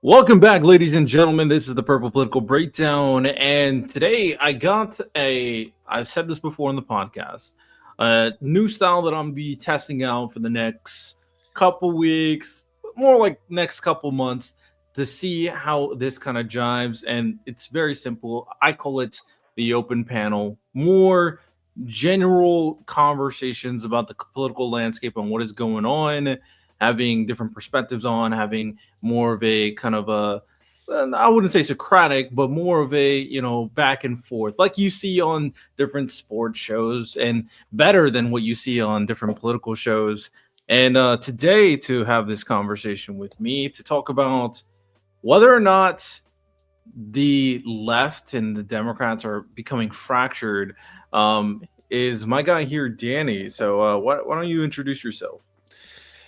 Welcome back, ladies and gentlemen. This is the Purple Political Breakdown, and today I've said this before in the podcast, a new style that I'm gonna be testing out for the next couple weeks, more like next couple months, to see how this kind of jives. And it's very simple. I call it the open panel. More general conversations about the political landscape and what is going on, having different perspectives on, having more of a kind of a I wouldn't say Socratic, but more of a back and forth, like you see on different sports shows, and better than what you see on different political shows. And today, to have this conversation with me to talk about whether or not the left and the Democrats are becoming fractured, is my guy here, Danny. So why don't you introduce yourself?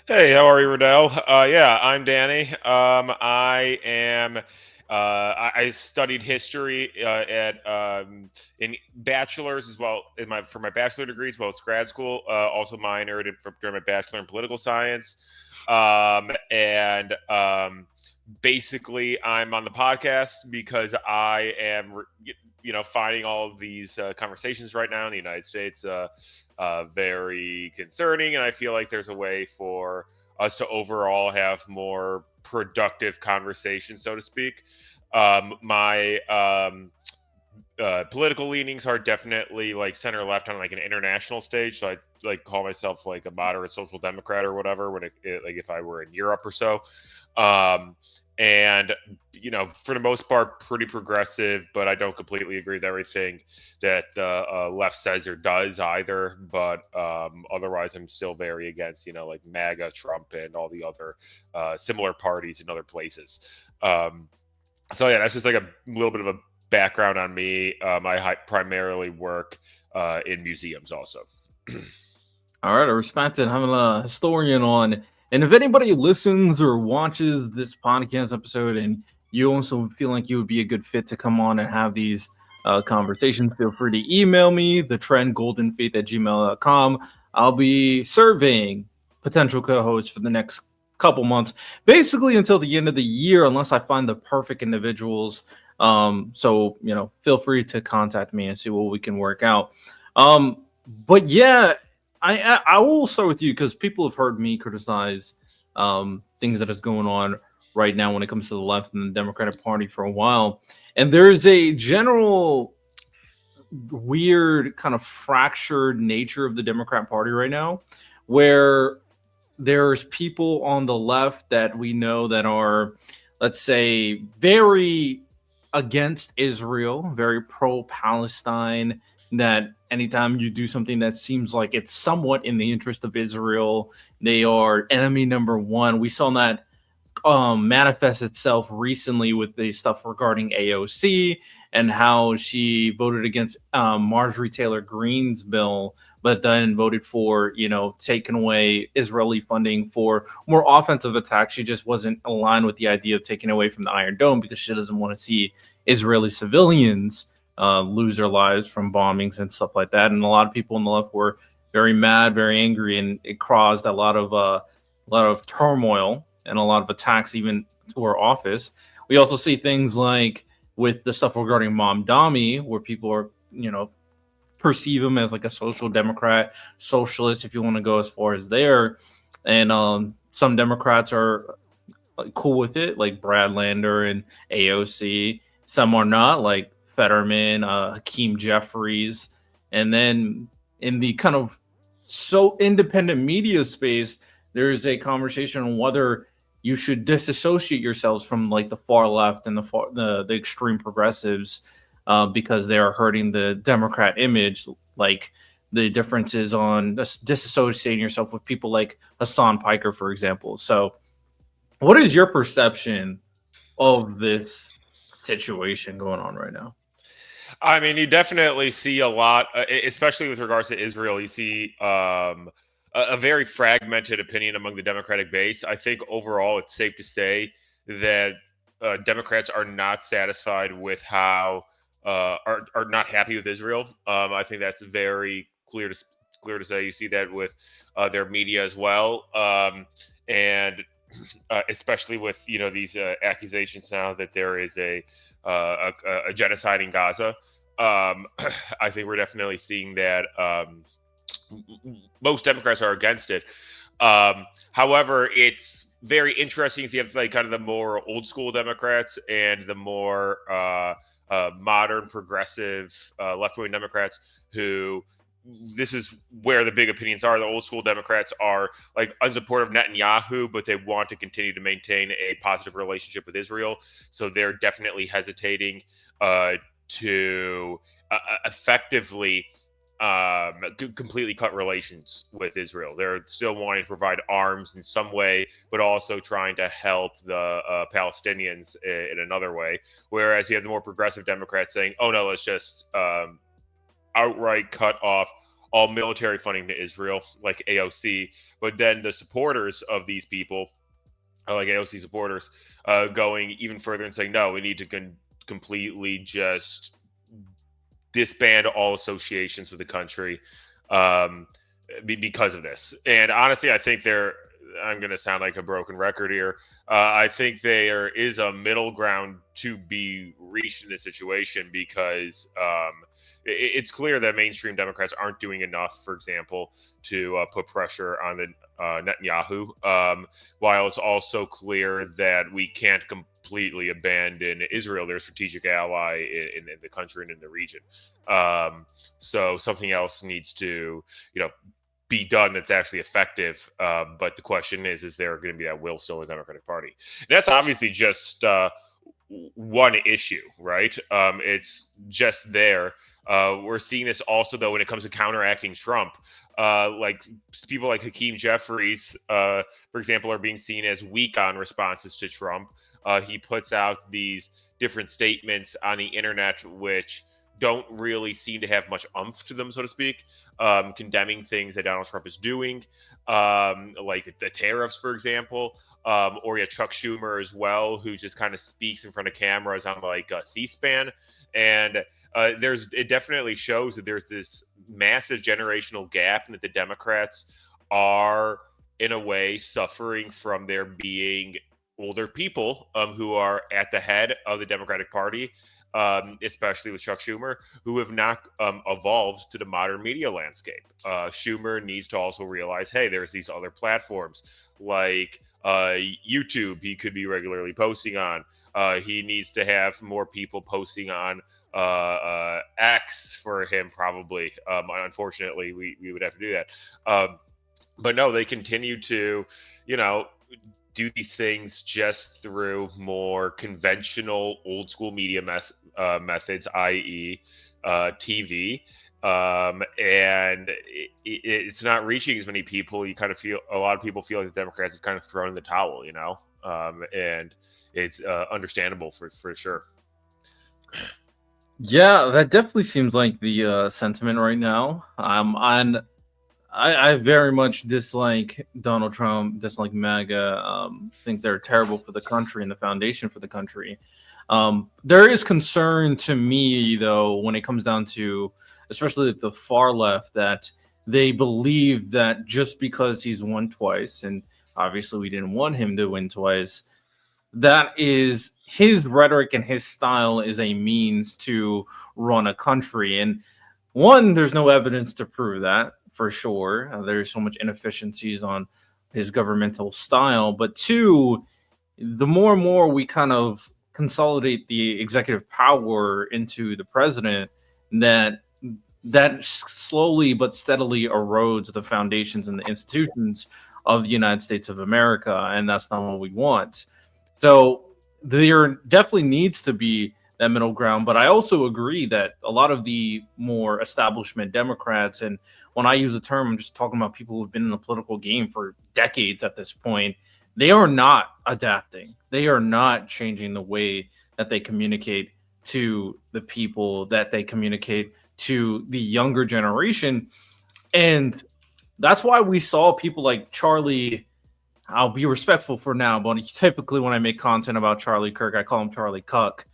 Hey, how are you, Riddell? Yeah, I'm Danny. I am. I studied history at in bachelor's as well for my bachelor degree as well as grad school. Also minored during my bachelor in political science, and basically I'm on the podcast because I am finding all of these conversations right now in the United States. Very concerning, and I feel like there's a way for us to overall have more productive conversations, so to speak. My political leanings are definitely like center left on like an international stage. So I like call myself like a moderate social democrat or whatever when like if I were in Europe or so. Um, and for the most part, pretty progressive, but I don't completely agree with everything that the left says or does either. But otherwise, I'm still very against, like MAGA, Trump, and all the other similar parties in other places. Um, so yeah, that's just like a little bit of a background on me. I primarily work in museums also. All right, I respect it. I'm a historian on, and if anybody listens or watches this podcast episode, and you also feel like you would be a good fit to come on and have these conversations, feel free to email me, the trendgoldenfaith at gmail.com. I'll be surveying potential co-hosts for the next couple months, basically until the end of the year, unless I find the perfect individuals. So feel free to contact me and see what we can work out. But yeah, I will start with you because people have heard me criticize things that is going on right now when it comes to the left and the Democratic Party for a while, and there's a general weird kind of fractured nature of the Democrat Party right now, where there's people on the left that we know that are, let's say, very against Israel, very pro Palestine. That anytime you do something that seems like it's somewhat in the interest of Israel, they are enemy number one. We saw that manifest itself recently with the stuff regarding AOC and how she voted against Marjorie Taylor Greene's bill, but then voted for, taking away Israeli funding for more offensive attacks. She just wasn't aligned with the idea of taking away from the Iron Dome because she doesn't want to see Israeli civilians lose their lives from bombings and stuff like that. And a lot of people on the left were very mad, very angry, and it caused a lot of turmoil and a lot of attacks even to her office. We also see things like with the stuff regarding Mom Dami, where people are, perceive him as like a social democrat, socialist, if you want to go as far as there. And some Democrats are cool with it, like Brad Lander and AOC. Some are not, like Fetterman, Hakeem Jeffries. And then in the kind of so independent media space, there's a conversation on whether you should disassociate yourselves from like the far left and the extreme progressives because they are hurting the Democrat image. Like the differences on disassociating yourself with people like Hasan Piker, for example. So, what is your perception of this situation going on right now? I mean, you definitely see a lot, especially with regards to Israel. You see a very fragmented opinion among the Democratic base. I think overall, it's safe to say that Democrats are not satisfied with how are not happy with Israel. I think that's very clear to say. You see that with their media as well, and especially with these accusations now that there is a genocide in Gaza. I think we're definitely seeing that most Democrats are against it. However, it's very interesting to have like kind of the more old school Democrats and the more modern progressive left wing Democrats who this is where the big opinions are. The old school Democrats are like unsupportive of Netanyahu, but they want to continue to maintain a positive relationship with Israel. So they're definitely hesitating to effectively completely cut relations with Israel. They're still wanting to provide arms in some way, but also trying to help the Palestinians in another way. Whereas you have the more progressive Democrats saying, "Oh no, let's just outright cut off all military funding to Israel, like AOC." But then the supporters of these people, like AOC supporters, going even further and saying, "No, we need to completely just disband all associations with the country because of this." And honestly, I think I'm going to sound like a broken record here. I think there is a middle ground to be reached in this situation because it's clear that mainstream Democrats aren't doing enough, for example, to put pressure on the Netanyahu, while it's also clear that we can't completely abandon Israel, their strategic ally in the country and in the region. So something else needs to, be done that's actually effective. But the question is there going to be that will still in the Democratic Party? And that's obviously just one issue, right? It's just there. We're seeing this also, though, when it comes to counteracting Trump. Like people like Hakeem Jeffries, for example, are being seen as weak on responses to Trump. He puts out these different statements on the internet, which don't really seem to have much oomph to them, so to speak, condemning things that Donald Trump is doing, like the tariffs, for example, or yeah, Chuck Schumer as well, who just kind of speaks in front of cameras on like C-SPAN. And it definitely shows that there's this massive generational gap and that the Democrats are, in a way, suffering from there being older people who are at the head of the Democratic Party, especially with Chuck Schumer, who have not evolved to the modern media landscape. Schumer needs to also realize, hey, there's these other platforms like YouTube he could be regularly posting on. He needs to have more people posting on X for him, probably. Unfortunately, we would have to do that. But no, they continue to, do these things just through more conventional old school media methods, i.e., TV. And it's not reaching as many people. You kind of feel a lot of people feel like the Democrats have kind of thrown in the towel, and it's understandable for sure. Yeah, that definitely seems like the sentiment right now. I very much dislike Donald Trump, dislike MAGA. Think they're terrible for the country and the foundation for the country. There is concern to me, though, when it comes down to, especially the far left, that they believe that just because he's won twice, and obviously we didn't want him to win twice, that is his rhetoric and his style is a means to run a country. And one, there's no evidence to prove that for sure. There's so much inefficiencies on his governmental style. But two, the more and more we kind of consolidate the executive power into the president, that slowly but steadily erodes the foundations and the institutions of the United States of America, and that's not what we want. So there definitely needs to be that middle ground. But I also agree that a lot of the more establishment Democrats, and when I use the term, I'm just talking about people who've been in the political game for decades at this point, they are not adapting. They are not changing the way that they communicate to the people, that they communicate to the younger generation. And that's why we saw people like Charlie. I'll be respectful for now, but typically when I make content about Charlie Kirk, I call him Charlie Cuck.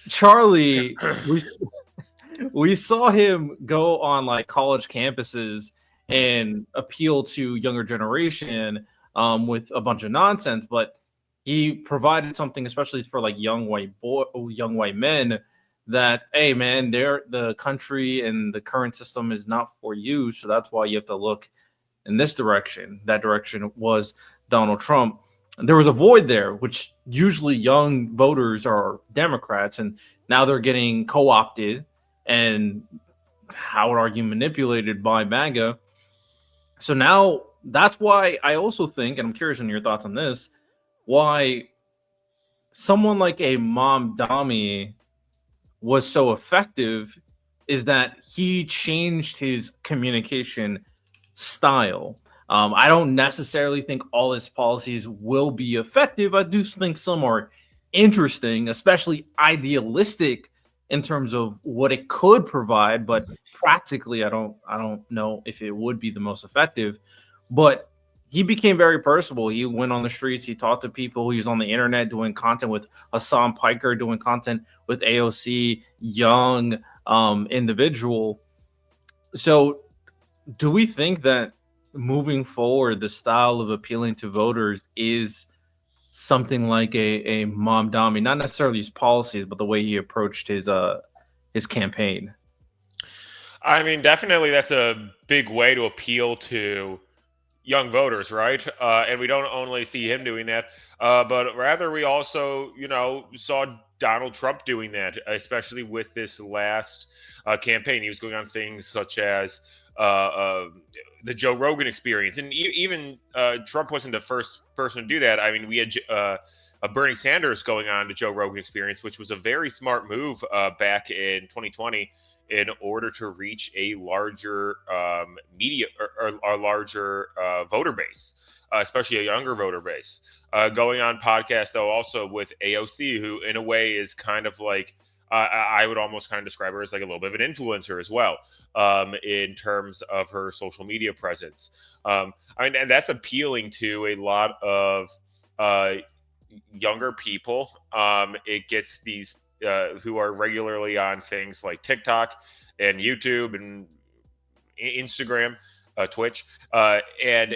Charlie, we saw him go on like college campuses and appeal to younger generation with a bunch of nonsense, but he provided something, especially for like young white men, that hey man, the country and the current system is not for you, so that's why you have to look in this direction. That direction was Donald Trump. And there was a void there, which usually young voters are Democrats, and now they're getting co opted and, I would argue, manipulated by MAGA. So now that's why I also think, and I'm curious on your thoughts on this, why someone like a Mom Dami was so effective is that he changed his communication style. I don't necessarily think all his policies will be effective. I do think some are interesting, especially idealistic in terms of what it could provide, but practically I don't know if it would be the most effective. But he became very personable. He went on the streets, he talked to people, he was on the internet doing content with Hasan Piker, doing content with AOC, young individual. So do we think that moving forward, the style of appealing to voters is something like a Mom Dami, not necessarily his policies, but the way he approached his campaign? I mean, definitely that's a big way to appeal to young voters, right? And we don't only see him doing that, but rather we also, saw Donald Trump doing that, especially with this last campaign. He was going on things such as uh, uh, the Joe Rogan experience, and even Trump wasn't the first person to do that. I mean, we had Bernie Sanders going on the Joe Rogan experience, which was a very smart move back in 2020 in order to reach a larger media or a larger voter base, especially a younger voter base. Going on podcast though, also with AOC, who in a way is kind of like I would almost kind of describe her as like a little bit of an influencer as well, in terms of her social media presence. I mean, and that's appealing to a lot of uh, younger people. It gets these who are regularly on things like TikTok and YouTube and Instagram, Twitch, and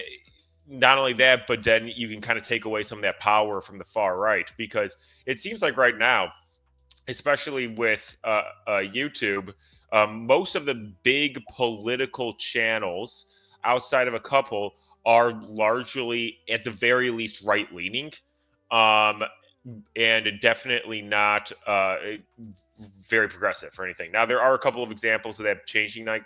not only that, but then you can kind of take away some of that power from the far right, because it seems like right now, especially with YouTube, most of the big political channels outside of a couple are largely, at the very least, right leaning. Um, and definitely not very progressive or anything. Now there are a couple of examples of that changing, right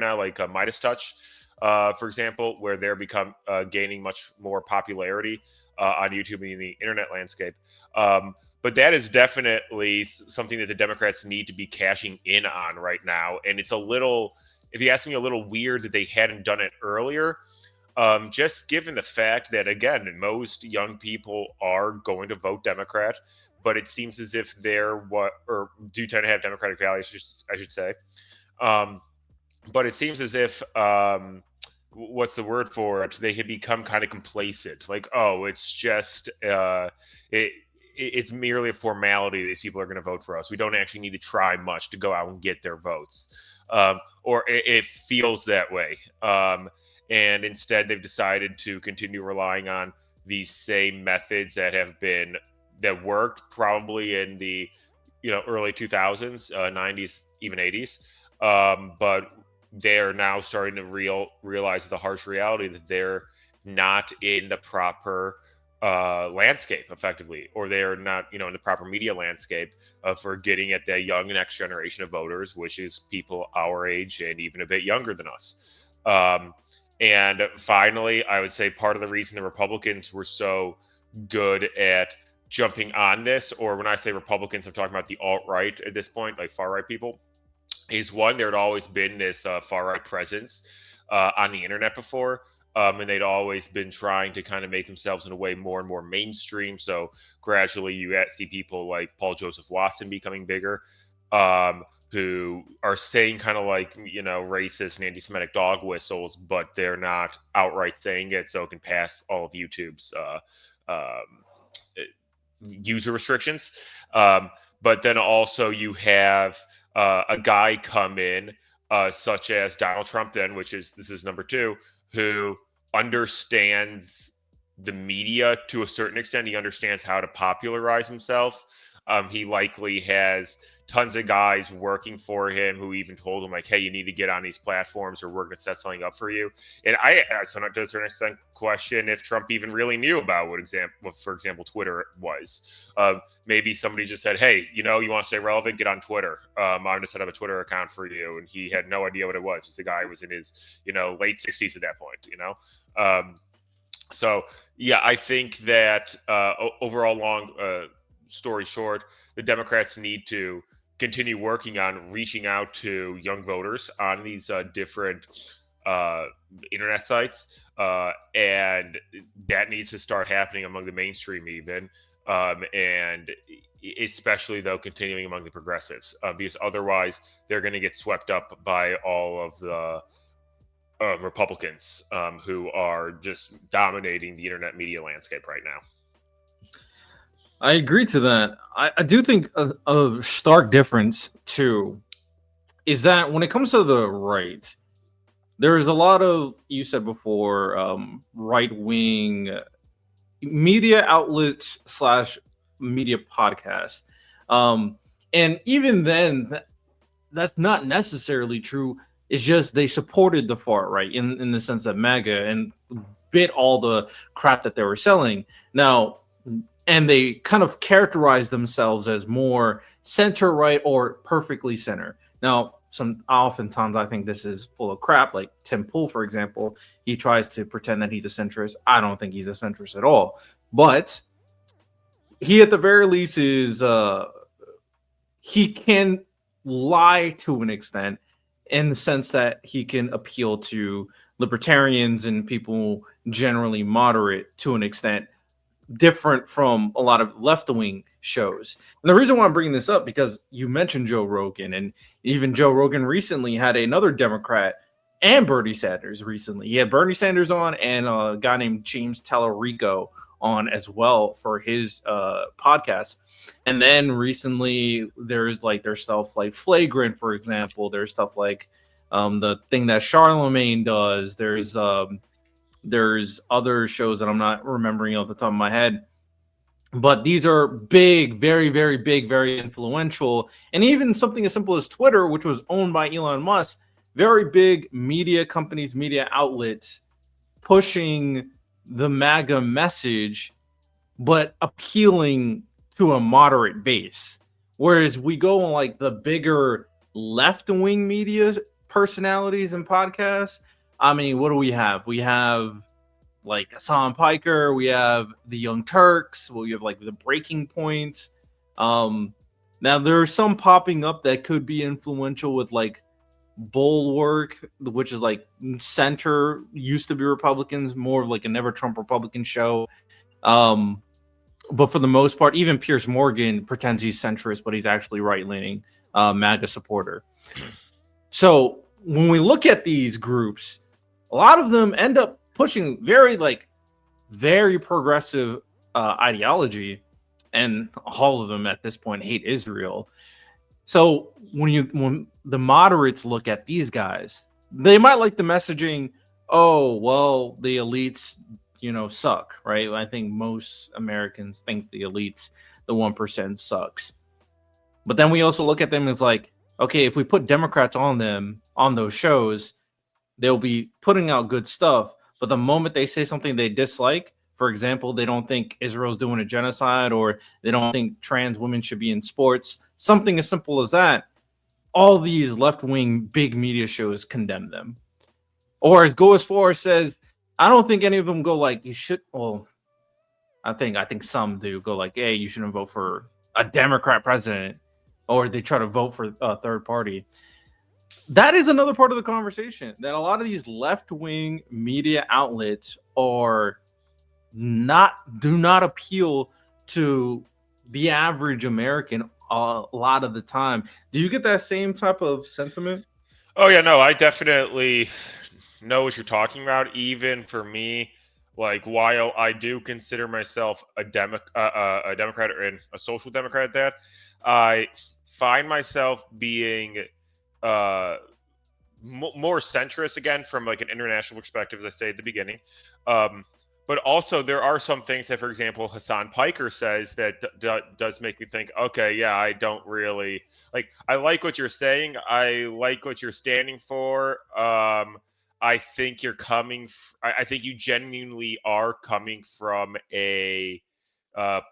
now, like Midas Touch, for example, where they're become gaining much more popularity on YouTube and in the internet landscape. But that is definitely something that the Democrats need to be cashing in on right now, and it's a little, if you ask me, a little weird that they hadn't done it earlier, just given the fact that, again, most young people are going to vote Democrat, but it seems as if they're what, or do tend to have Democratic values, I should say. Um, but it seems as if, what's the word for it? They had become kind of complacent. Like, oh, it's just it's merely a formality. These people are going to vote for us. We don't actually need to try much to go out and get their votes, or it feels that way. And instead, they've decided to continue relying on these same methods that worked probably in the early 2000s, 90s, even 80s, but they're now starting to realize the harsh reality that they're not in the proper landscape effectively, or they're not in the proper media landscape for getting at the young next generation of voters, which is people our age and even a bit younger than us. And finally, I would say part of the reason the Republicans were so good at jumping on this, or when I say Republicans, I'm talking about the alt right at this point, like far right people, is one, there had always been this far right presence on the internet before. And they'd always been trying to kind of make themselves in a way more and more mainstream. So gradually you see people like Paul Joseph Watson becoming bigger, who are saying kind of like, racist and anti Semitic dog whistles, but they're not outright saying it. So it can pass all of YouTube's user restrictions. But then also you have a guy come in, such as Donald Trump, then, this is number two, who understands the media to a certain extent. He understands how to popularize himself. He likely has tons of guys working for him who even told him like, "Hey, you need to get on these platforms, or we're going to set something up for you." And so to a certain extent, question if Trump even really knew about what, for example, Twitter was. Maybe somebody just said, "Hey, you want to stay relevant? Get on Twitter. I'm going to set up a Twitter account for you," and he had no idea what it was. Because the guy was in his, late 60s at that point. So yeah, I think that overall, long story short, the Democrats need to continue working on reaching out to young voters on these different uh, internet sites, and that needs to start happening among the mainstream even, and especially though continuing among the progressives, because otherwise they're going to get swept up by all of the Republicans who are just dominating the internet media landscape right now. I agree to that. I do think a stark difference too is that when it comes to the right, there's a lot of, you said before, right wing media outlets slash media podcasts. Um, and even then, that's not necessarily true. It's just they supported the far right in the sense that MAGA and bit all the crap that they were selling. Now, and they kind of characterize themselves as more center right or perfectly center. Now, oftentimes I think this is full of crap. Like Tim Pool, for example, he tries to pretend that he's a centrist. I don't think he's a centrist at all. But he, at the very least, is he can lie to an extent in the sense that he can appeal to libertarians and people generally moderate to an extent, different from a lot of left-wing shows. And the reason why I'm bringing this up, because you mentioned Joe Rogan, and even Joe Rogan recently had another Democrat and Bernie Sanders recently. He had Bernie Sanders on and a guy named James Tallarico on as well for his podcast. And then recently there's stuff like Flagrant, for example. There's stuff like the thing that Charlemagne does. There's other shows that I'm not remembering off the top of my head, but these are big, very, very big, very influential. And even something as simple as Twitter, which was owned by Elon Musk, very big media companies, media outlets pushing the MAGA message, but appealing to a moderate base. Whereas we go on like the bigger left wing media personalities and podcasts. I mean, what do we have? We have like Hasan Piker, we have the Young Turks, we have like the Breaking Points. Now there are some popping up that could be influential with like Bulwark, which is like center, used to be Republicans, more of like a Never Trump Republican show. But for the most part, even Piers Morgan pretends he's centrist, but he's actually right leaning MAGA supporter. So when we look at these groups, a lot of them end up pushing very progressive ideology, and all of them at this point hate Israel. So when the moderates look at these guys, they might like the messaging. Oh, well, the elites, suck, right? I think most Americans think the elites, the 1% sucks. But then we also look at them as like, okay, if we put Democrats on them on those shows, they'll be putting out good stuff. But the moment they say something they dislike, for example, they don't think Israel's doing a genocide, or they don't think trans women should be in sports, something as simple as that, all these left-wing big media shows condemn them. Or as go as far as says, I don't think any of them go like, you should. Well, I think some do go like, hey, you shouldn't vote for a Democrat president, or they try to vote for a third party. That is another part of the conversation, that a lot of these left-wing media outlets do not appeal to the average American a lot of the time. Do you get that same type of sentiment? Oh yeah, no, I definitely know what you're talking about. Even for me, like while I do consider myself a Democrat and a social democrat, that I find myself being uh, more centrist again from like an international perspective, as I say at the beginning. But also there are some things that, for example, Hasan Piker says that does make me think, okay, yeah, I don't really like. I like what you're saying. I like what you're standing for. I think you're coming. I think you genuinely are coming from a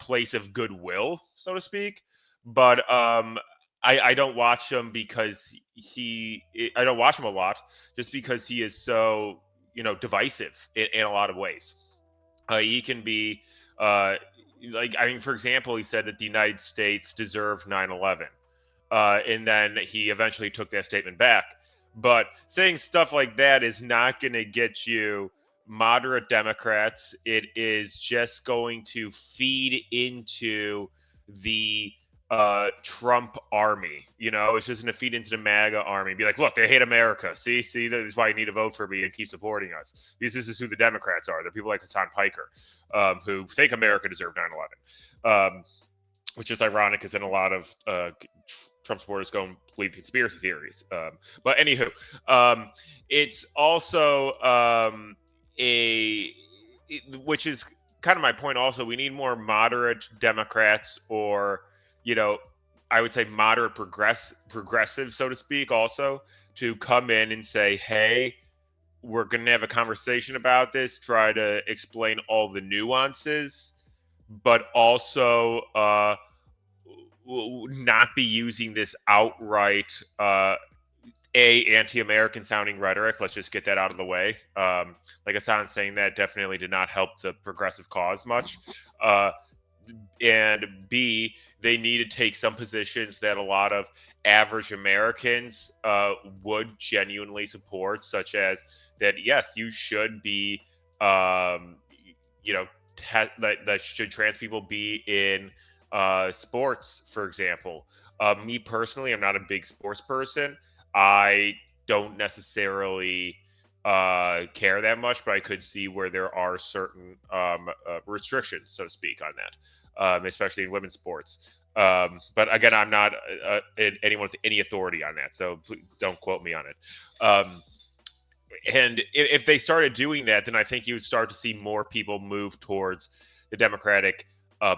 place of goodwill, so to speak. But I don't watch him because I don't watch him a lot just because he is so divisive in a lot of ways. He can be like, I mean, for example, he said that the United States deserved 9/11, and then he eventually took that statement back. But saying stuff like that is not going to get you moderate Democrats. It is just going to feed into the Trump army. It's just going to feed into the MAGA army. Be like, look, they hate America. See, that is why you need to vote for me and keep supporting us. Because this is who the Democrats are. They're people like Hasan Piker, who think America deserved 9/11. Which is ironic, because then a lot of Trump supporters go and believe conspiracy theories. But anywho, it's also which is kind of my point. Also, we need more moderate Democrats, or I would say moderate progressive, so to speak, also to come in and say, hey, we're going to have a conversation about this, try to explain all the nuances, but also not be using this outright anti-American sounding rhetoric. Let's just get that out of the way. Like Hasan saying, that definitely did not help the progressive cause much. And B, they need to take some positions that a lot of average Americans would genuinely support, such as that, yes, you should be, that should trans people be in sports, for example. Me personally, I'm not a big sports person. I don't necessarily care that much, but I could see where there are certain restrictions, so to speak, on that, especially in women's sports. But again, I'm not anyone with any authority on that, so please don't quote me on it. And if they started doing that, then I think you would start to see more people move towards the Democratic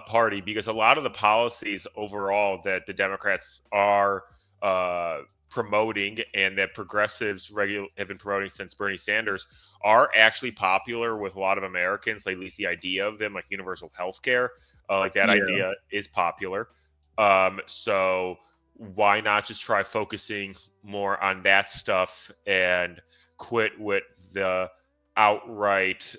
Party, because a lot of the policies overall that the Democrats are promoting, and that progressives have been promoting since Bernie Sanders, are actually popular with a lot of Americans. Like, at least the idea of them, like universal health care, like that idea is popular. So why not just try focusing more on that stuff and quit with the outright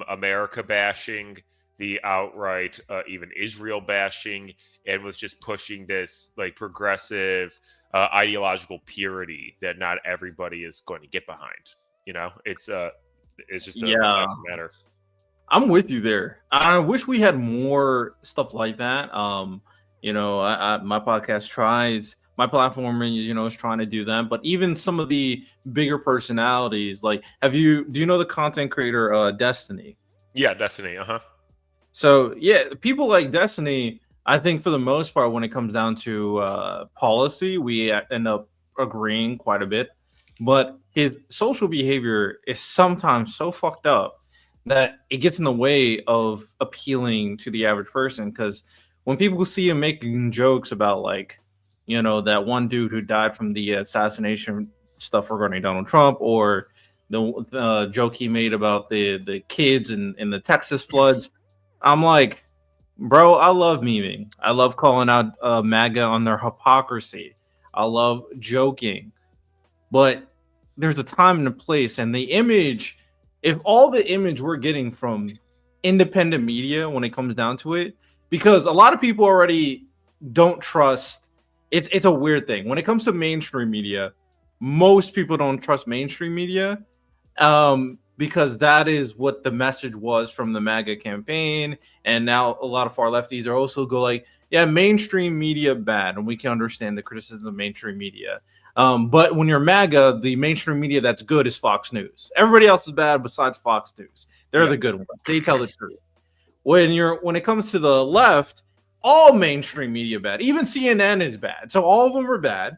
America bashing, the outright even Israel bashing, and was just pushing this like progressive ideological purity that not everybody is going to get behind. It's just a matter. I'm with you there. I wish we had more stuff like that. My podcast tries, my platform, is trying to do that. But even some of the bigger personalities, like, do you know the content creator Destiny? Yeah, Destiny. So yeah, people like Destiny, I think for the most part, when it comes down to policy, we end up agreeing quite a bit. But his social behavior is sometimes so fucked up that it gets in the way of appealing to the average person. Because when people see him making jokes about, like, that one dude who died from the assassination stuff regarding Donald Trump, or the joke he made about the kids in the Texas floods, I'm like, bro, I love memeing. I love calling out MAGA on their hypocrisy. I love joking. But there's a time and a place, and the image, if all the image we're getting from independent media when it comes down to it, because a lot of people already don't trust, it's a weird thing. When it comes to mainstream media, most people don't trust mainstream media, because that is what the message was from the MAGA campaign. And now a lot of far lefties are also go like, yeah, mainstream media bad, and we can understand the criticism of mainstream media. But when you're MAGA, the mainstream media that's good is Fox News. Everybody else is bad besides Fox News. They're the good ones. They tell the truth. When it comes to the left, all mainstream media bad. Even CNN is bad. So all of them are bad.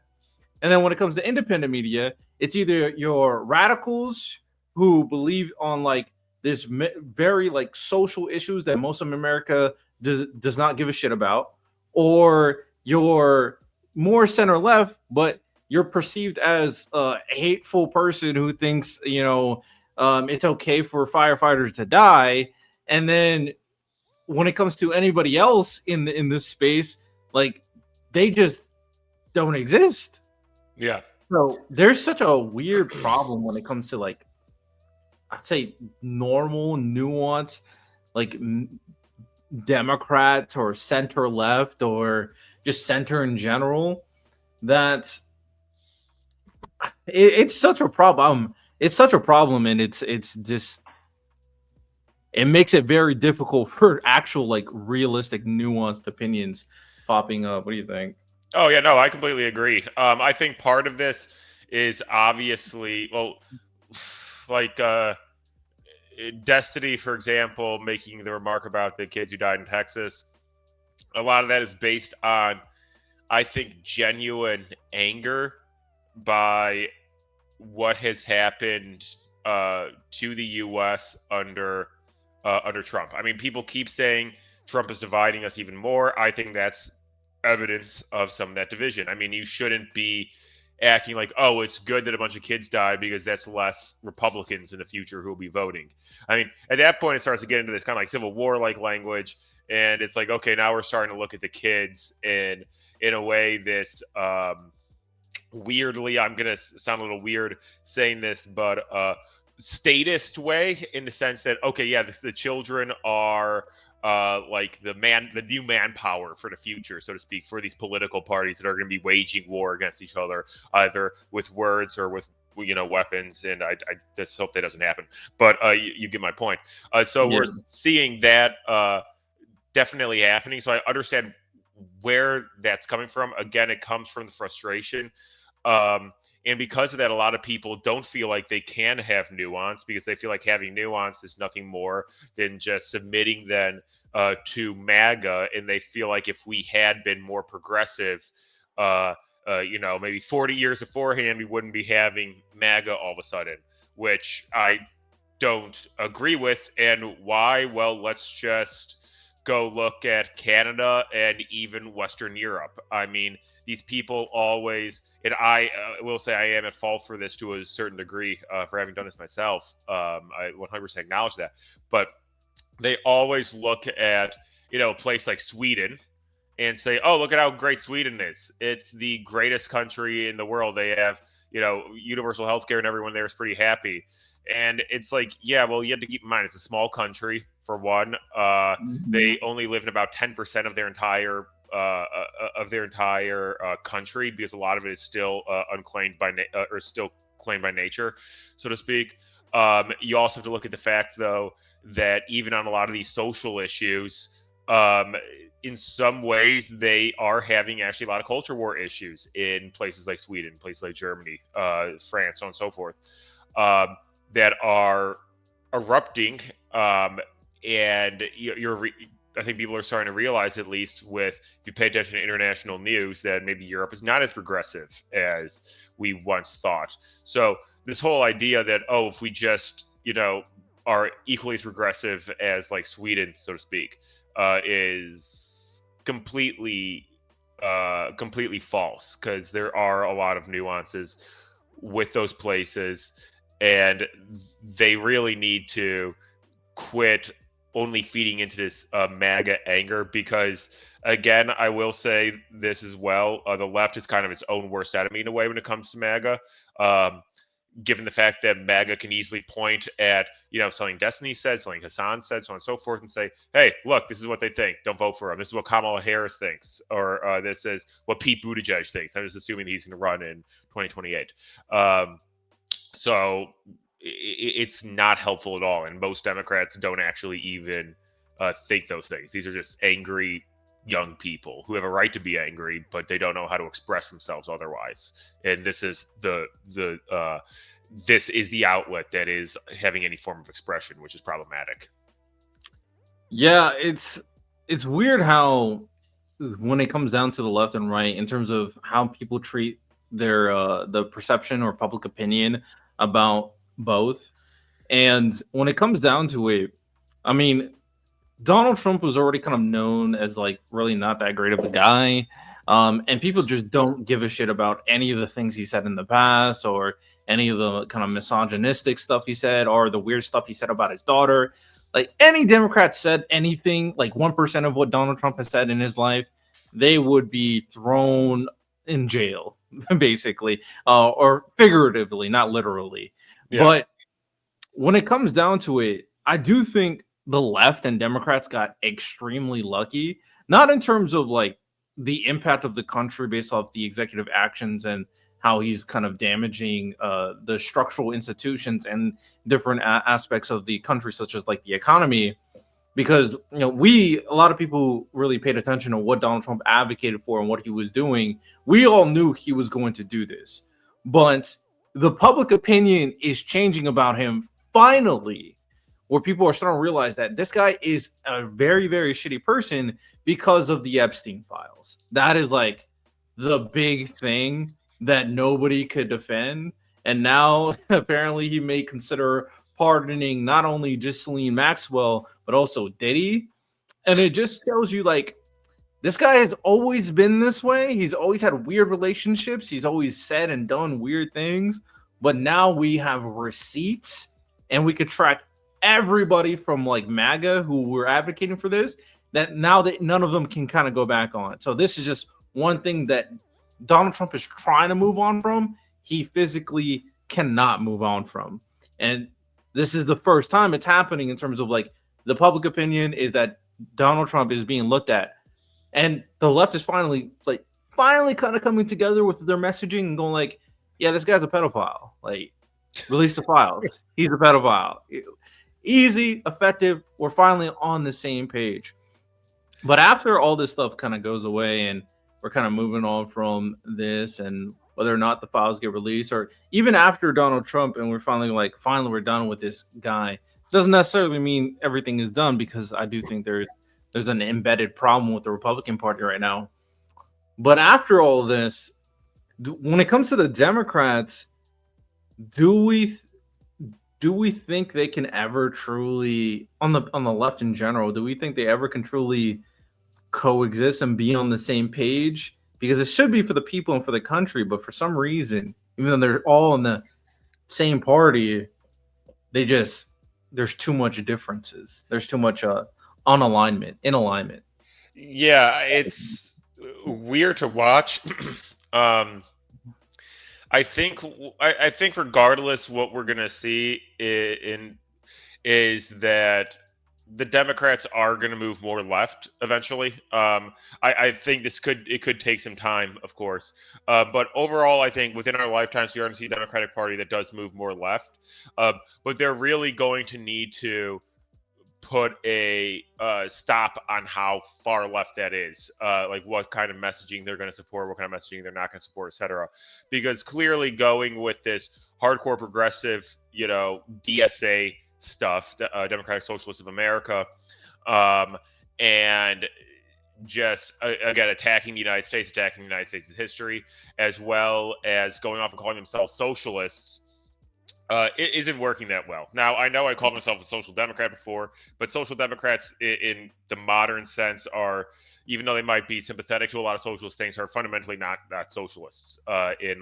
And then when it comes to independent media, it's either your radicals who believe on like this very like social issues that most of America does not give a shit about, or your more center left, but you're perceived as a hateful person who thinks, it's okay for firefighters to die. And then when it comes to anybody else in this space, like they just don't exist. Yeah. So there's such a weird problem when it comes to like, I'd say normal nuance, like Democrats or center left or just center in general. That it's such a problem. It's such a problem, and it's just it makes it very difficult for actual like realistic nuanced opinions popping up. What do you think? Oh yeah, no, I completely agree. I think part of this is obviously, well, like Destiny, for example, making the remark about the kids who died in Texas. A lot of that is based on, I think, genuine anger by what has happened to the U.S. under Trump. I mean, people keep saying Trump is dividing us even more. I think that's evidence of some of that division. I mean, you shouldn't be acting like, oh, it's good that a bunch of kids died because that's less Republicans in the future who will be voting. I mean, at that point, it starts to get into this kind of like Civil War like language. And it's like, okay, now we're starting to look at the kids in a way this weirdly, I'm going to sound a little weird saying this, but statist way, in the sense that, okay, yeah, the children are like the new manpower for the future, so to speak, for these political parties that are going to be waging war against each other, either with words or with weapons. And I just hope that doesn't happen. But you get my point. So Yeah. we're seeing that definitely happening. So I understand where that's coming from. Again, it comes from the frustration. And because of that, a lot of people don't feel like they can have nuance, because they feel like having nuance is nothing more than just submitting then to MAGA. And they feel like if we had been more progressive, maybe 40 years beforehand, we wouldn't be having MAGA all of a sudden, which I don't agree with. And why? Well, let's just go look at Canada and even Western Europe. I mean, these people always, and I will say I am at fault for this to a certain degree for having done this myself. I 100% acknowledge that. But they always look at, a place like Sweden and say, oh, look at how great Sweden is. It's the greatest country in the world. They have, universal healthcare and everyone there is pretty happy. And it's like, yeah, well, you have to keep in mind, it's a small country, for one. They only live in about 10% of their entire country, because a lot of it is still unclaimed by or still claimed by nature, so to speak. You also have to look at the fact, though, that even on a lot of these social issues, in some ways, they are having actually a lot of culture war issues in places like Sweden, places like Germany, France, so on and so forth, that are erupting. And I think people are starting to realize, at least if you pay attention to international news, that maybe Europe is not as progressive as we once thought. So this whole idea that, oh, if we just, are equally as progressive as like Sweden, so to speak, is completely false, because there are a lot of nuances with those places, and they really need to quit only feeding into this MAGA anger, because, again, I will say this as well, the left is kind of its own worst enemy in a way when it comes to MAGA. Given the fact that MAGA can easily point at, something Destiny said, something Hasan said, so on and so forth, and say, hey, look, this is what they think. Don't vote for them. This is what Kamala Harris thinks. Or this is what Pete Buttigieg thinks. I'm just assuming he's going to run in 2028. So it's not helpful at all. And most Democrats don't actually even think those things. These are just angry young people who have a right to be angry, but they don't know how to express themselves otherwise. And this is this is the outlet that is having any form of expression, which is problematic. Yeah, it's weird how when it comes down to the left and right in terms of how people treat the perception or public opinion about both. And when it comes down to it, I mean, Donald Trump was already kind of known as like really not that great of a guy. And people just don't give a shit about any of the things he said in the past or any of the kind of misogynistic stuff he said or the weird stuff he said about his daughter. Like any Democrat said anything, like 1% of what Donald Trump has said in his life, they would be thrown in jail, basically, or figuratively, not literally. Yeah. But when it comes down to it, I do think the left and Democrats got extremely lucky, not in terms of like the impact of the country based off the executive actions and how he's kind of damaging the structural institutions and different aspects of the country, such as like the economy, because we a lot of people really paid attention to what Donald Trump advocated for and what he was doing. We all knew he was going to do this, but the public opinion is changing about him finally, where people are starting to realize that this guy is a very very shitty person because of the Epstein files. That is like the big thing that nobody could defend, and now apparently he may consider pardoning not only Ghislaine Maxwell but also Diddy. And it just tells you like this guy has always been this way. He's always had weird relationships. He's always said and done weird things. But now we have receipts and we could track everybody from like MAGA who were advocating for this, that now that none of them can kind of go back on. So this is just one thing that Donald Trump is trying to move on from. He physically cannot move on from. And this is the first time it's happening in terms of like the public opinion is that Donald Trump is being looked at, and the left is finally kind of coming together with their messaging and going like, yeah, this guy's a pedophile. Like, release the files. He's a pedophile. Easy, effective. We're finally on the same page. But after all this stuff kind of goes away and we're kind of moving on from this and whether or not the files get released, or even after Donald Trump and we're finally we're done with this guy, doesn't necessarily mean everything is done, because I do think there's an embedded problem with the Republican Party right now. But after all this, when it comes to the Democrats, do we think they can ever truly, on the left in general, do we think they ever can truly coexist and be on the same page? Because it should be for the people and for the country, but for some reason, even though they're all in the same party, there's too much differences. There's too much unalignment, in alignment. Yeah, it's weird to watch. um, I think regardless, what we're gonna see is that the Democrats are going to move more left eventually. I think it could take some time, of course, but overall, I think within our lifetimes, you're going to see a Democratic Party that does move more left. But they're really going to need to put a stop on how far left that is, like what kind of messaging they're going to support, what kind of messaging they're not going to support, etc. Because clearly, going with this hardcore progressive, DSA stuff, Democratic Socialists of America, and just again attacking the United States, attacking the United States' history, as well as going off and calling themselves socialists. It isn't working that well. Now, I know I called myself a social democrat before, but social democrats in the modern sense are, even though they might be sympathetic to a lot of socialist things, are fundamentally not socialists in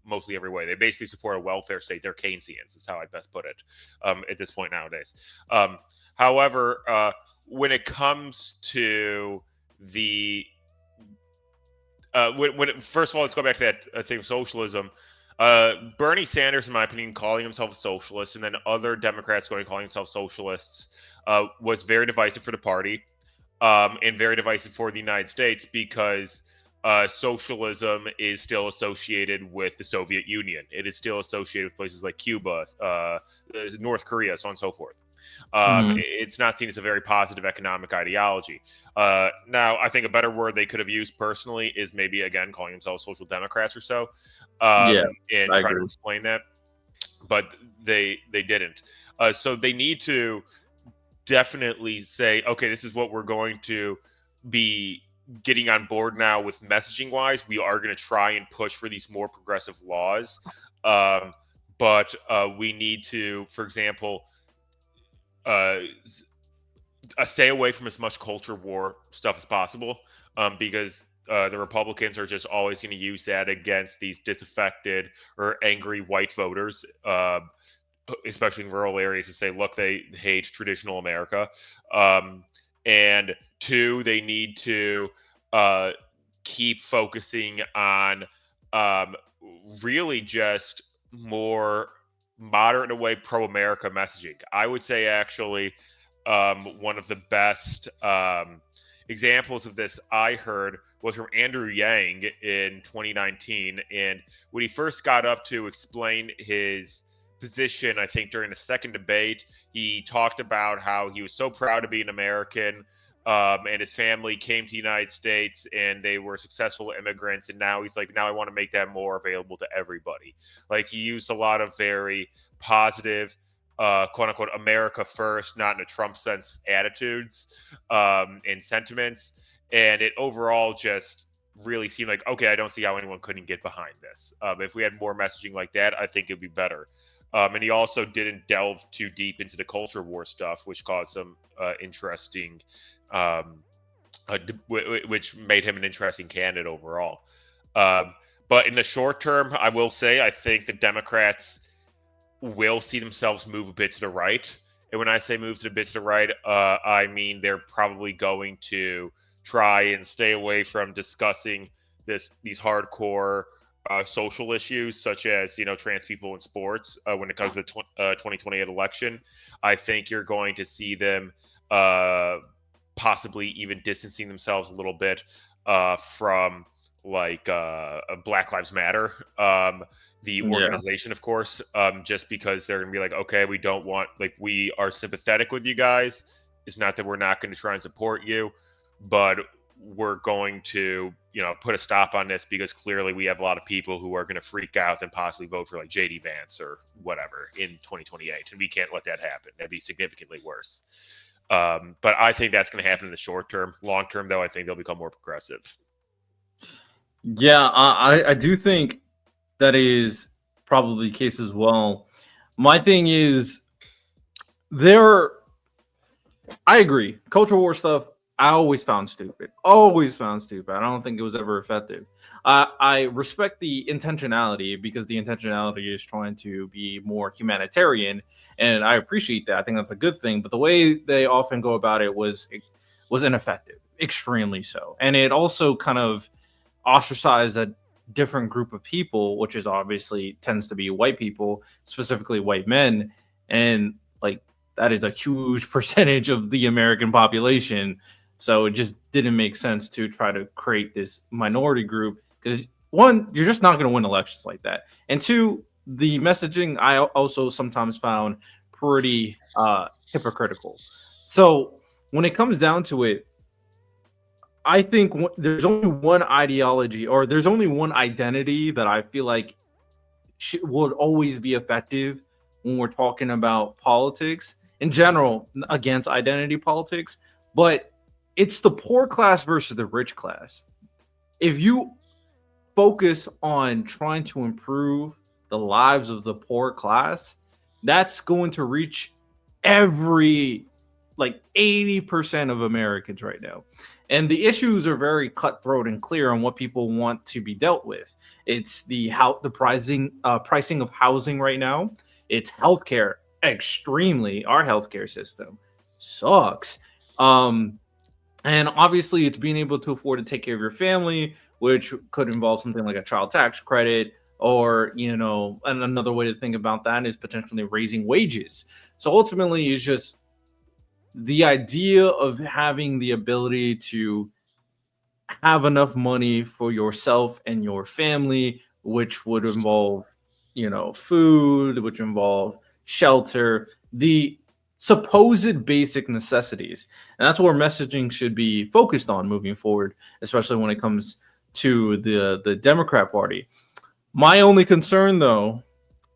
mostly every way. They basically support a welfare state. They're Keynesians, is how I'd best put it at this point nowadays. However, when it comes to the first of all, let's go back to that thing of socialism. Bernie Sanders, in my opinion, calling himself a socialist, and then other Democrats calling themselves socialists, was very divisive for the party, and very divisive for the United States, because socialism is still associated with the Soviet Union. It is still associated with places like Cuba, North Korea, so on and so forth. It's not seen as a very positive economic ideology. Now, I think a better word they could have used personally is maybe, again, calling themselves social democrats or so, Yeah, and I trying to agree. explain that, but they didn't. So they need to definitely say, okay, this is what we're going to be getting on board now with messaging wise. We are going to try and push for these more progressive laws. But we need to, for example, uh, stay away from as much culture war stuff as possible, because the Republicans are just always going to use that against these disaffected or angry white voters, especially in rural areas, to say, look, they hate traditional America. Um, and two, they need to uh, keep focusing on um, really just more moderate away pro America messaging. I would say actually one of the best examples of this I heard was from Andrew Yang in 2019. And when he first got up to explain his position, I think during the second debate, he talked about how he was so proud to be an American. And his family came to the United States and they were successful immigrants. And now he's like, now I want to make that more available to everybody. Like he used a lot of very positive, quote unquote, America first, not in a Trump sense, attitudes and sentiments. And it overall just really seemed like, okay, I don't see how anyone couldn't get behind this. If we had more messaging like that, I think it'd be better. And he also didn't delve too deep into the culture war stuff, which caused some interesting, um, which made him an interesting candidate overall. Um, but in the short term, I will say I think the Democrats will see themselves move a bit to the right. And when I say move to the bit to the right, I mean they're probably going to try and stay away from discussing these hardcore social issues such as trans people in sports when it comes to the 2028 election. I think you're going to see them uh, possibly even distancing themselves a little bit from like Black Lives Matter. The Yeah. organization, of course, just because they're going to be like, okay, we don't want, like, we are sympathetic with you guys. It's not that we're not going to try and support you, but we're going to, put a stop on this because clearly we have a lot of people who are going to freak out and possibly vote for like JD Vance or whatever in 2028. And we can't let that happen. That'd be significantly worse. But I think that's going to happen in the short term. Long term, though, I think they'll become more progressive. Yeah, I do think that is probably the case as well. My thing is there. I agree. Cultural war stuff. I always found stupid. Always found stupid. I don't think it was ever effective. I respect the intentionality because the intentionality is trying to be more humanitarian, and I appreciate that. I think that's a good thing. But the way they often go about it was ineffective, extremely so, and it also kind of ostracize a different group of people, which is obviously tends to be white people, specifically white men, and like that is a huge percentage of the American population. So it just didn't make sense to try to create this minority group because one, you're just not going to win elections like that, and two, the messaging I also sometimes found pretty hypocritical. So when it comes down to it, I think there's only one ideology or there's only one identity that I feel like would always be effective when we're talking about politics in general against identity politics, but it's the poor class versus the rich class. If you focus on trying to improve the lives of the poor class, that's going to reach every like 80% of Americans right now. And the issues are very cutthroat and clear on what people want to be dealt with. It's the pricing of housing right now. It's healthcare, extremely. Our healthcare system sucks. Um, and obviously, it's being able to afford to take care of your family, which could involve something like a child tax credit, or and another way to think about that is potentially raising wages. So ultimately, it's just the idea of having the ability to have enough money for yourself and your family, which would involve, food, which involve shelter, the supposed basic necessities. And that's where messaging should be focused on moving forward, especially when it comes to the Democrat Party. My only concern though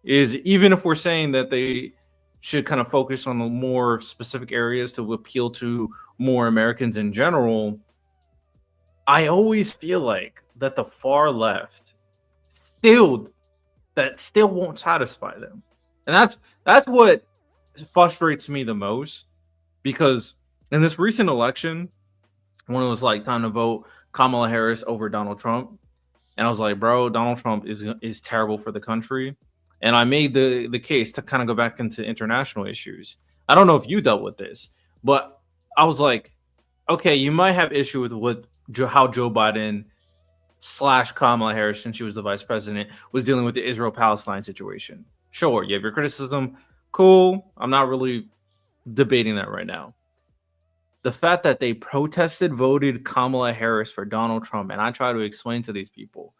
is even if we're saying that they should kind of focus on the more specific areas to appeal to more Americans in general, I always feel like that the far left still still won't satisfy them, and that's what frustrates me the most because in this recent election, when it was like time to vote Kamala Harris over Donald Trump, and I was like, bro, Donald Trump is terrible for the country. And I made the case to kind of go back into international issues. I don't know if you dealt with this, but I was like, okay, you might have issue with how Joe Biden slash Kamala Harris, since she was the vice president, was dealing with the Israel Palestine situation. Sure, you have your criticism. Cool. I'm not really debating that right now. The fact that they protested, voted Kamala Harris for Donald Trump, and I try to explain to these people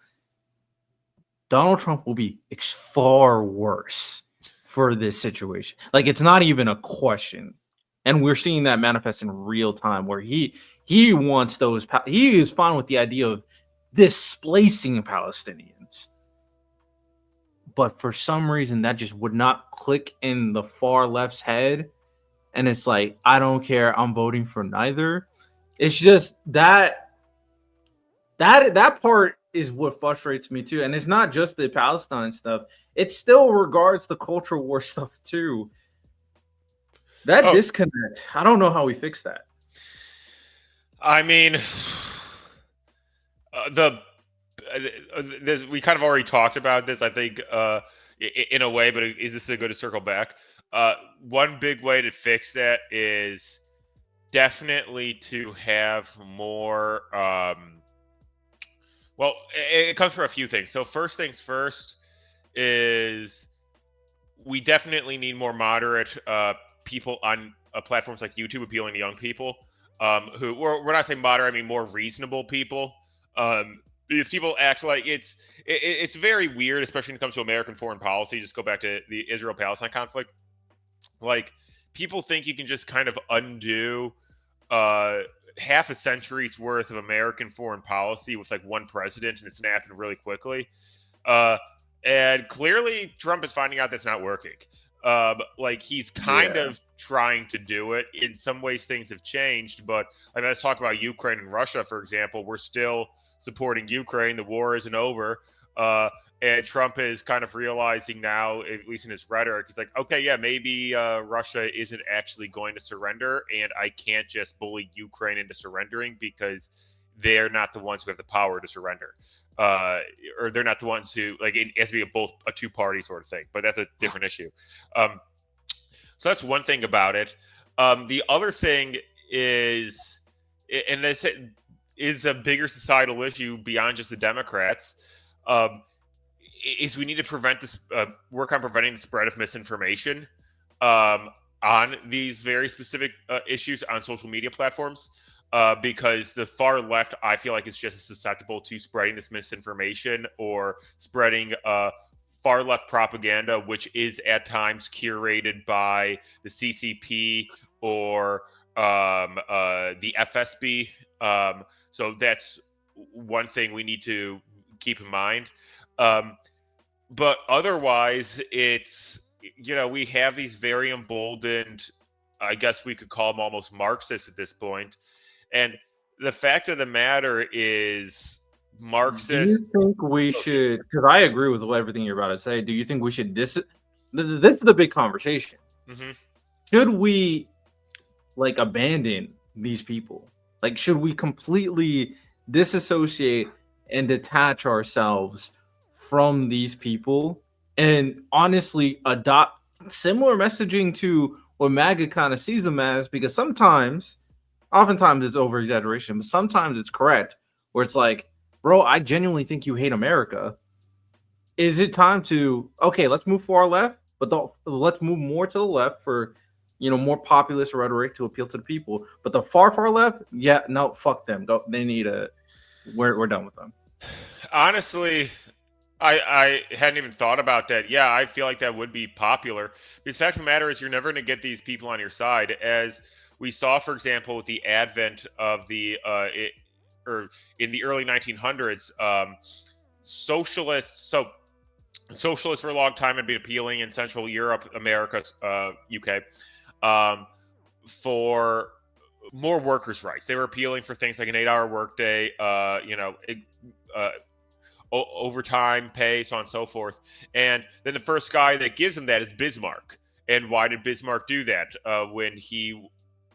Donald Trump will be far worse for this situation. Like it's not even a question, and we're seeing that manifest in real time. Where he wants those. He is fine with the idea of displacing Palestinians, but for some reason that just would not click in the far left's head, and it's like I don't care. I'm voting for neither. It's just that part is what frustrates me too, and it's not just the Palestine stuff. It still regards the culture war stuff too. That disconnect, I don't know how we fix that. I mean, we kind of already talked about this, I think, in a way. But is this a good to circle back? One big way to fix that is definitely to have more. Well, it comes from a few things. So first things first is we definitely need more moderate people on platforms like YouTube appealing to young people. Who we're not saying moderate, I mean more reasonable people. These people act like it's very weird, especially when it comes to American foreign policy. Just go back to the Israel-Palestine conflict. Like people think you can just kind of undo half a century's worth of American foreign policy with like one president, and it's happened really quickly. Uh, and clearly, Trump is finding out that's not working. Like he's kind Yeah. of trying to do it. In some ways, things have changed, but like, let's talk about Ukraine and Russia, for example. We're still supporting Ukraine. The war isn't over. And Trump is kind of realizing now, at least in his rhetoric, he's like, okay, yeah, maybe Russia isn't actually going to surrender, and I can't just bully Ukraine into surrendering because they're not the ones who have the power to surrender. Or they're not the ones who like it has to be a two-party sort of thing, but that's a different issue. Um, so that's one thing about it. The other thing is, and this is a bigger societal issue beyond just the Democrats. Um, is we need to prevent this, work on preventing the spread of misinformation on these very specific issues on social media platforms. Because the far left, I feel like, is just as susceptible to spreading this misinformation or spreading far left propaganda, which is at times curated by the CCP or the FSB. So that's one thing we need to keep in mind. But otherwise, it's, we have these very emboldened, I guess we could call them almost Marxists at this point. And the fact of the matter is, Do you Marxists. think we should? Because I agree with everything you're about to say. Do you think we should This is the big conversation. Mm-hmm. Should we like abandon these people? Like, should we completely disassociate and detach ourselves from these people and honestly adopt similar messaging to what MAGA kind of sees them as? Because oftentimes it's over exaggeration, but sometimes it's correct, where it's like, bro, I genuinely think you hate America. Is it time to, okay, let's move far left, but let's move more to the left for more populist rhetoric to appeal to the people. But the far left, yeah, no, fuck them. Go, they need a. We're done with them. Honestly, I hadn't even thought about that. Yeah, I feel like that would be popular. Because the fact of the matter is, you're never going to get these people on your side. As we saw, for example, with the advent of or in the early 1900s, socialists. So socialists for a long time had been appealing in Central Europe, America, UK, um, for more workers' rights. They were appealing for things like an 8-hour workday, uh, overtime pay, so on and so forth. And then the first guy that gives them that is Bismarck. And why did Bismarck do that? Uh, when he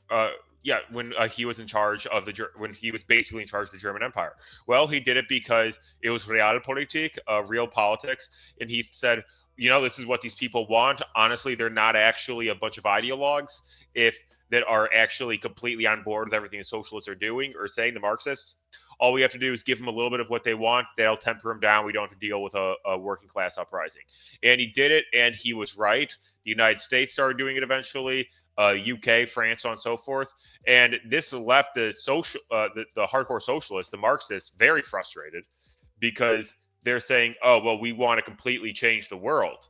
was in charge of when he was basically in charge of the German Empire. Well, he did it because it was realpolitik, real politics, and he said, this is what these people want. Honestly, they're not actually a bunch of ideologues if that are actually completely on board with everything the socialists are doing or saying, the Marxists. All we have to do is give them a little bit of what they want. That'll temper them down. We don't have to deal with a working class uprising. And he did it, and he was right. The United States started doing it eventually. UK, France, so on and so forth. And this left the hardcore socialists, the Marxists, very frustrated because they're saying, "Oh, well, we want to completely change the world."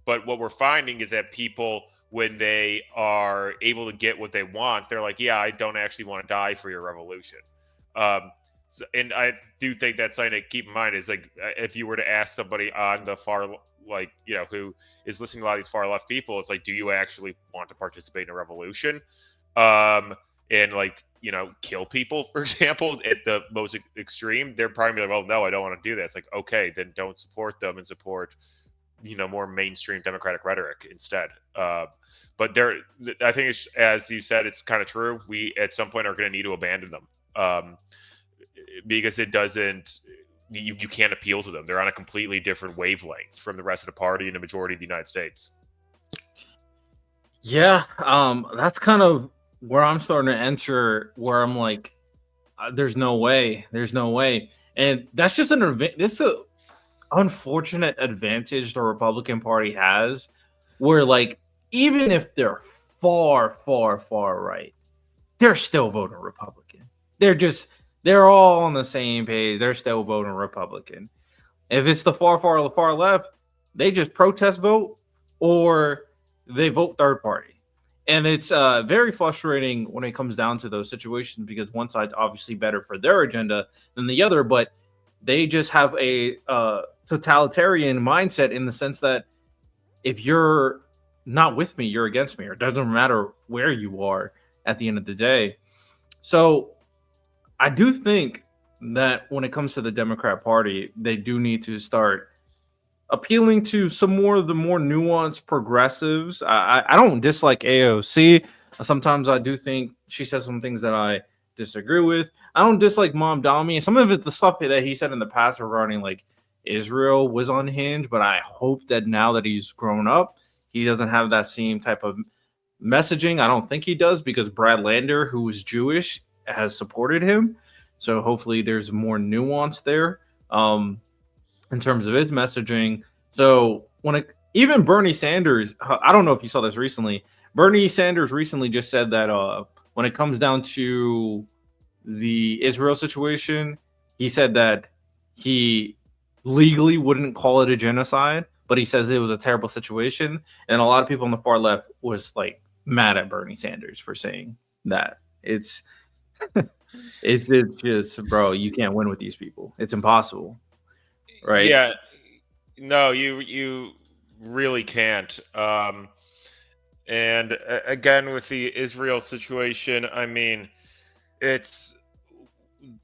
But what we're finding is that people, when they are able to get what they want, they're like, "Yeah, I don't actually want to die for your revolution." And I do think that's something to keep in mind is like if you were to ask somebody on the far, like, who is listening to a lot of these far left people, it's like, do you actually want to participate in a revolution? And like, kill people, for example, at the most extreme, they're probably like, well, no, I don't want to do that. It's like, okay, then don't support them and support, more mainstream democratic rhetoric instead. But I think it's, as you said, it's kind of true. We at some point are going to need to abandon them. Because it doesn't, you can't appeal to them. They're on a completely different wavelength from the rest of the party and the majority of the United States. Yeah, that's kind of where I'm starting to enter, where I'm like, there's no way, and that's just this is a unfortunate advantage the Republican Party has, where like even if they're far, far, far right, they're still voting Republican. They're all on the same page. They're still voting Republican. If it's the far left, they just protest vote or they vote third party. And it's very frustrating when it comes down to those situations because one side's obviously better for their agenda than the other, but they just have a totalitarian mindset in the sense that if you're not with me, you're against me, or it doesn't matter where you are at the end of the day. So I do think that when it comes to the Democrat Party, they do need to start appealing to some more of the more nuanced progressives. I don't dislike AOC. Sometimes I do think she says some things that I disagree with. I don't dislike Mom Dami. Some of it, the stuff that he said in the past regarding like Israel was unhinged, but I hope that now that he's grown up, he doesn't have that same type of messaging. I don't think he does because Brad Lander, who is Jewish, has supported him. So hopefully there's more nuance there in terms of his messaging. So even Bernie Sanders, I don't know if you saw this recently. Bernie Sanders recently just said that when it comes down to the Israel situation, he said that he legally wouldn't call it a genocide, but he says it was a terrible situation. And a lot of people on the far left was like mad at Bernie Sanders for saying that. It's just, bro, you can't win with these people. It's impossible, right? Yeah, no, you really can't. And again, with the Israel situation, I mean, it's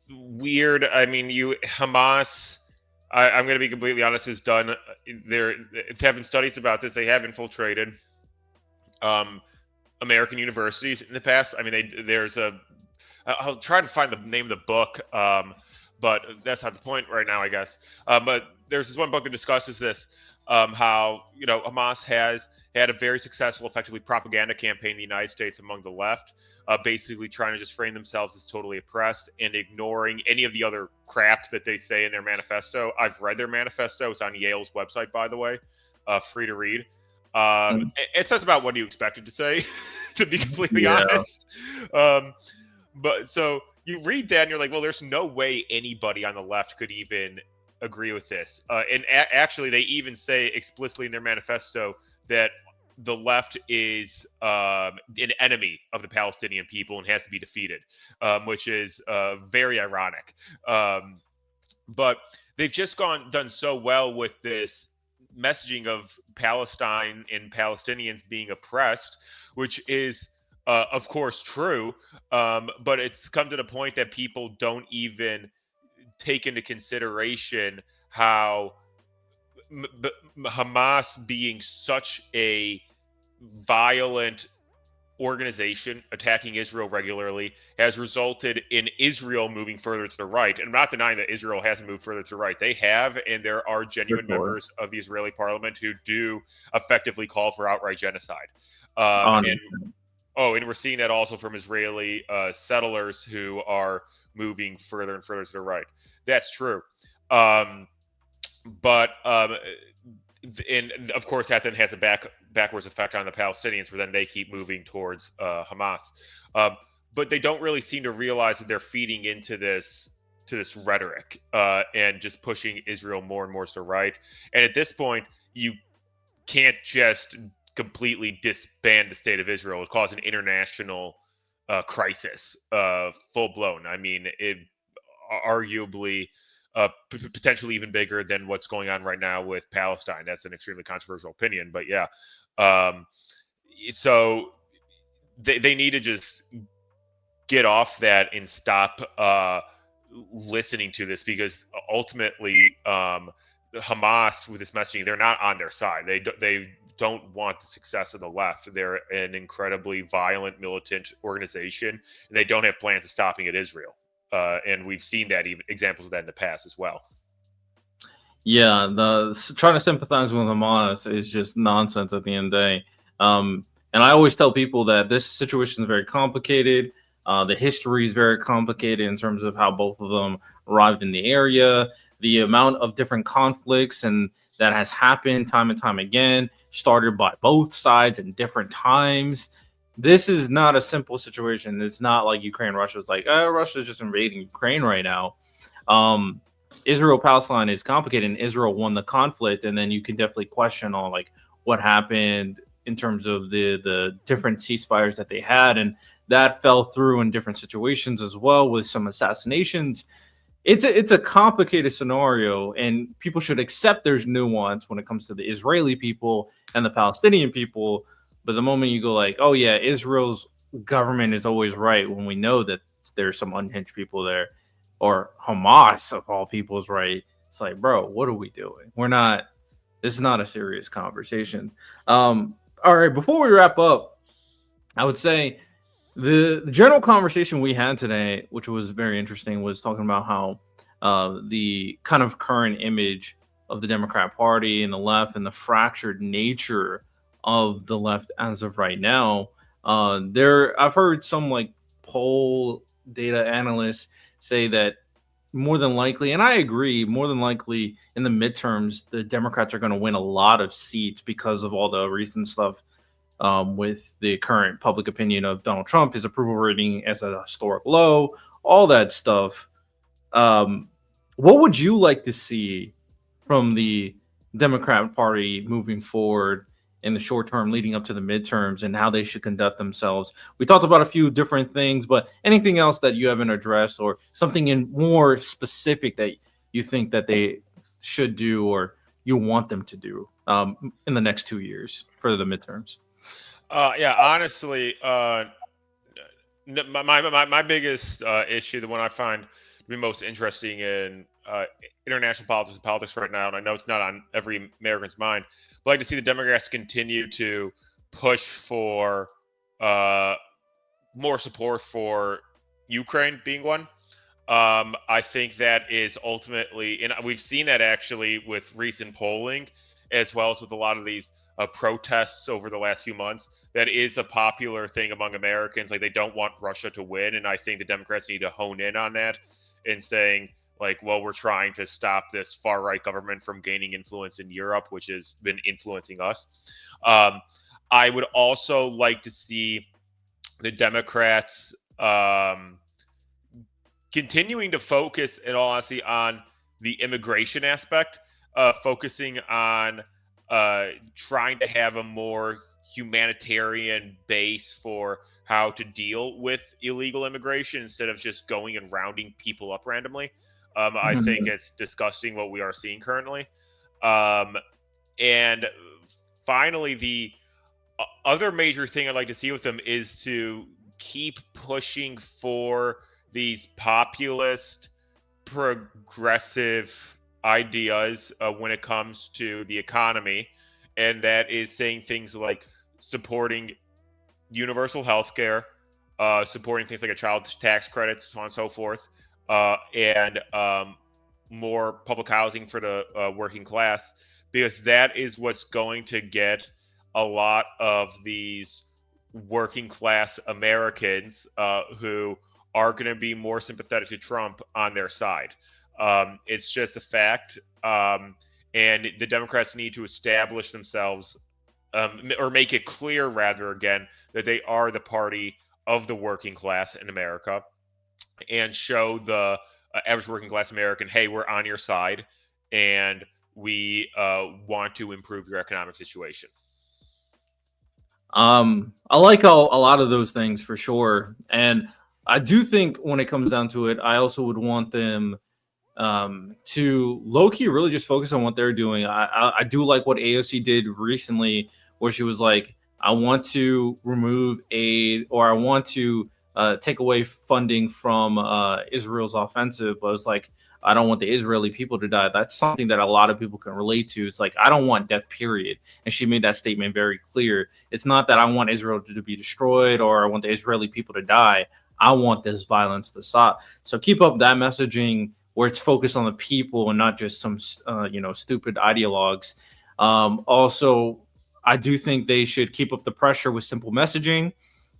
weird. I mean, Hamas. I'm going to be completely honest. Has done. They're having studies about this. They have infiltrated um, American universities in the past. I mean, there's a. I'll try to find the name of the book, but that's not the point right now, I guess. But there's this one book that discusses this, how Hamas has had a very successful, effectively propaganda campaign in the United States among the left, basically trying to just frame themselves as totally oppressed and ignoring any of the other crap that they say in their manifesto. I've read their manifesto. It's on Yale's website, by the way, free to read. It says about what you expected to say, to be completely Yeah. honest. But so you read that and you're like, well, there's no way anybody on the left could even agree with this. And actually, they even say explicitly in their manifesto that the left is an enemy of the Palestinian people and has to be defeated, which is very ironic. But they've just done so well with this messaging of Palestine and Palestinians being oppressed, which is of course, true. But it's come to the point that people don't even take into consideration how Hamas being such a violent organization attacking Israel regularly has resulted in Israel moving further to the right. And I'm not denying that Israel hasn't moved further to the right. They have, and there are For genuine sure. members of the Israeli parliament who do effectively call for outright genocide. On And and we're seeing that also from Israeli settlers who are moving further and further to the right. That's true. Um, but and of course that then has a backwards effect on the Palestinians, where then they keep moving towards Hamas. Um, but they don't really seem to realize that they're feeding into this rhetoric and just pushing Israel more and more to the right. And at this point, you can't just completely disband the state of Israel. It cause an international crisis, full blown. I mean, it arguably potentially even bigger than what's going on right now with Palestine. That's an extremely controversial opinion, but yeah. Um, so they need to just get off that and stop listening to this, because ultimately, Hamas with this messaging, they're not on their side. They don't want the success of the left. They're an incredibly violent, militant organization, and they don't have plans of stopping at Israel. And we've seen that even examples of that in the past as well. Yeah, trying to sympathize with Hamas is just nonsense at the end of the day. And I always tell people that this situation is very complicated. The history is very complicated in terms of how both of them arrived in the area, the amount of different conflicts and that has happened time and time again, started by both sides in different times. This is not a simple situation. It's not like Ukraine, Russia is like, Russia's just invading Ukraine right now. Um, Israel Palestine is complicated, and Israel won the conflict, and then you can definitely question on like what happened in terms of the different ceasefires that they had, and that fell through in different situations as well with some assassinations. It's a complicated scenario, and people should accept there's nuance when it comes to the Israeli people and the Palestinian people. But the moment you go like, oh yeah, Israel's government is always right, when we know that there's some unhinged people there, or Hamas of all people is right, it's like, bro, what are we doing? We're not. This is not a serious conversation. All right, before we wrap up, I would say the general conversation we had today, which was very interesting, was talking about how the kind of current image of the Democrat Party and the left and the fractured nature of the left as of right now. I've heard some like poll data analysts say that more than likely, and I agree, more than likely in the midterms, the Democrats are going to win a lot of seats because of all the recent stuff with the current public opinion of Donald Trump, his approval rating as a historic low, all that stuff. Um, what would you like to see from the Democrat Party moving forward in the short term leading up to the midterms, and how they should conduct themselves? We talked about a few different things, but anything else that you haven't addressed, or something in more specific that you think that they should do or you want them to do in the next 2 years for the midterms? Yeah, honestly, my biggest issue, the one I find to be most interesting in international politics right now, and I know it's not on every American's mind, but I'd like to see the Democrats continue to push for uh, more support for Ukraine being one. I think that is ultimately, and we've seen that actually with recent polling, as well as with a lot of these protests over the last few months. That is a popular thing among Americans. Like, they don't want Russia to win, and I think the Democrats need to hone in on that and saying, like, well, we're trying to stop this far right government from gaining influence in Europe, which has been influencing us. Um, I would also like to see the Democrats. Continuing to focus, in all honesty, on the immigration aspect, focusing on trying to have a more humanitarian base for how to deal with illegal immigration instead of just going and rounding people up randomly. I think Mhm. it's disgusting what we are seeing currently. Um, and finally, the other major thing I'd like to see with them is to keep pushing for these populist, progressive ideas when it comes to the economy, and that is saying things like supporting universal health care, supporting things like a child tax credit, so on and so forth, and more public housing for the working class, because that is what's going to get a lot of these working class Americans who are going to be more sympathetic to Trump on their side. It's just a fact. And the Democrats need to establish themselves, or make it clear, rather, again, that they are the party of the working class in America, and show the average working class American, hey, we're on your side, and we want to improve your economic situation. I like a lot of those things for sure, and I do think when it comes down to it, I also would want them to low key really just focus on what they're doing. I do like what AOC did recently, where she was like, I want to remove aid, or I want to take away funding from Israel's offensive, but it's like, I don't want the Israeli people to die. That's something that a lot of people can relate to. It's like, I don't want death, period. And she made that statement very clear. It's not that I want Israel to be destroyed or I want the Israeli people to die. I want this violence to stop. So keep up that messaging where it's focused on the people and not just some stupid ideologues. Also, I do think they should keep up the pressure with simple messaging,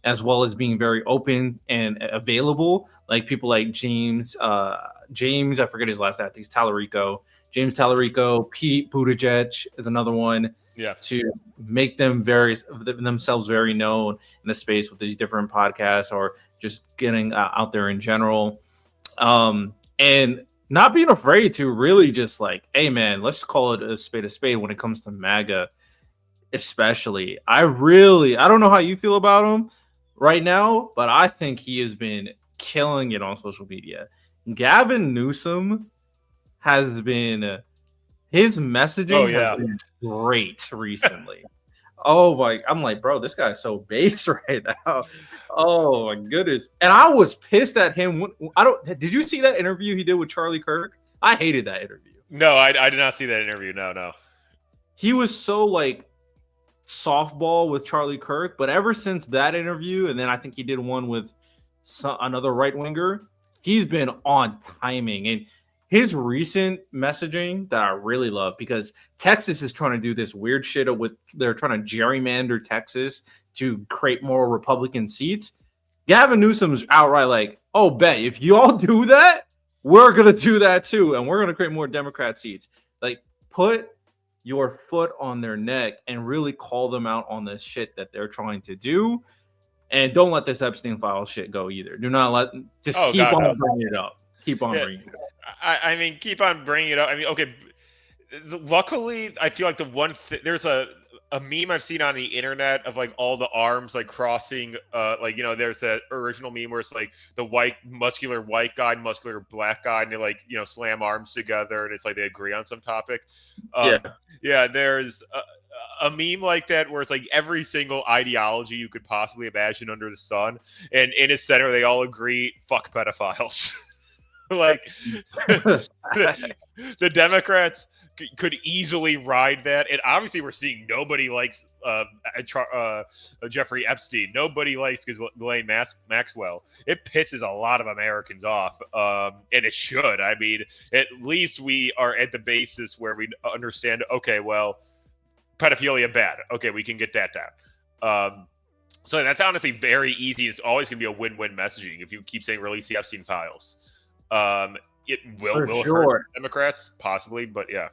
as well as being very open and available. Like people like James, I forget his last name. I think it's Tallarico. James Tallarico, Pete Buttigieg is another one. Yeah. To make themselves very known in the space with these different podcasts, or just getting out there in general. And not being afraid to really just like, hey man, let's call it a spade when it comes to MAGA, especially. I don't know how you feel about him right now, but I think he has been killing it on social media. Gavin Newsom has been, his messaging has been great recently. I'm like, bro, this guy's so base right now. Oh my goodness. And I was pissed at him. Did you see that interview he did with Charlie Kirk? I hated that interview. No, I did not see that interview. No. He was so like softball with Charlie Kirk, but ever since that interview, and then I think he did one with another right winger, he's been on timing. And his recent messaging that I really love, because Texas is trying to do this weird shit they're trying to gerrymander Texas to create more Republican seats. Gavin Newsom's outright like, oh, bet if you all do that, we're going to do that too. And we're going to create more Democrat seats. Like, put your foot on their neck and really call them out on the shit that they're trying to do. And don't let this Epstein file shit go either. Do not keep on bringing it up. Keep on bringing it up. I mean, keep on bringing it up. I mean, okay. Luckily, I feel like there's a meme I've seen on the internet of like all the arms like crossing. There's that original meme where it's like the muscular white guy, muscular black guy, and they like slam arms together, and it's like they agree on some topic. Yeah. There's a meme like that where it's like every single ideology you could possibly imagine under the sun, and in its center they all agree, fuck pedophiles. Like the Democrats could easily ride that, and obviously we're seeing nobody likes Jeffrey Epstein. Nobody likes Ghislaine Maxwell. It pisses a lot of Americans off, and it should. I mean, at least we are at the basis where we understand. Okay, well, pedophilia bad. Okay, we can get that down. So that's honestly very easy. It's always going to be a win-win messaging if you keep saying release the Epstein files. It will hurt Democrats, possibly, but yeah.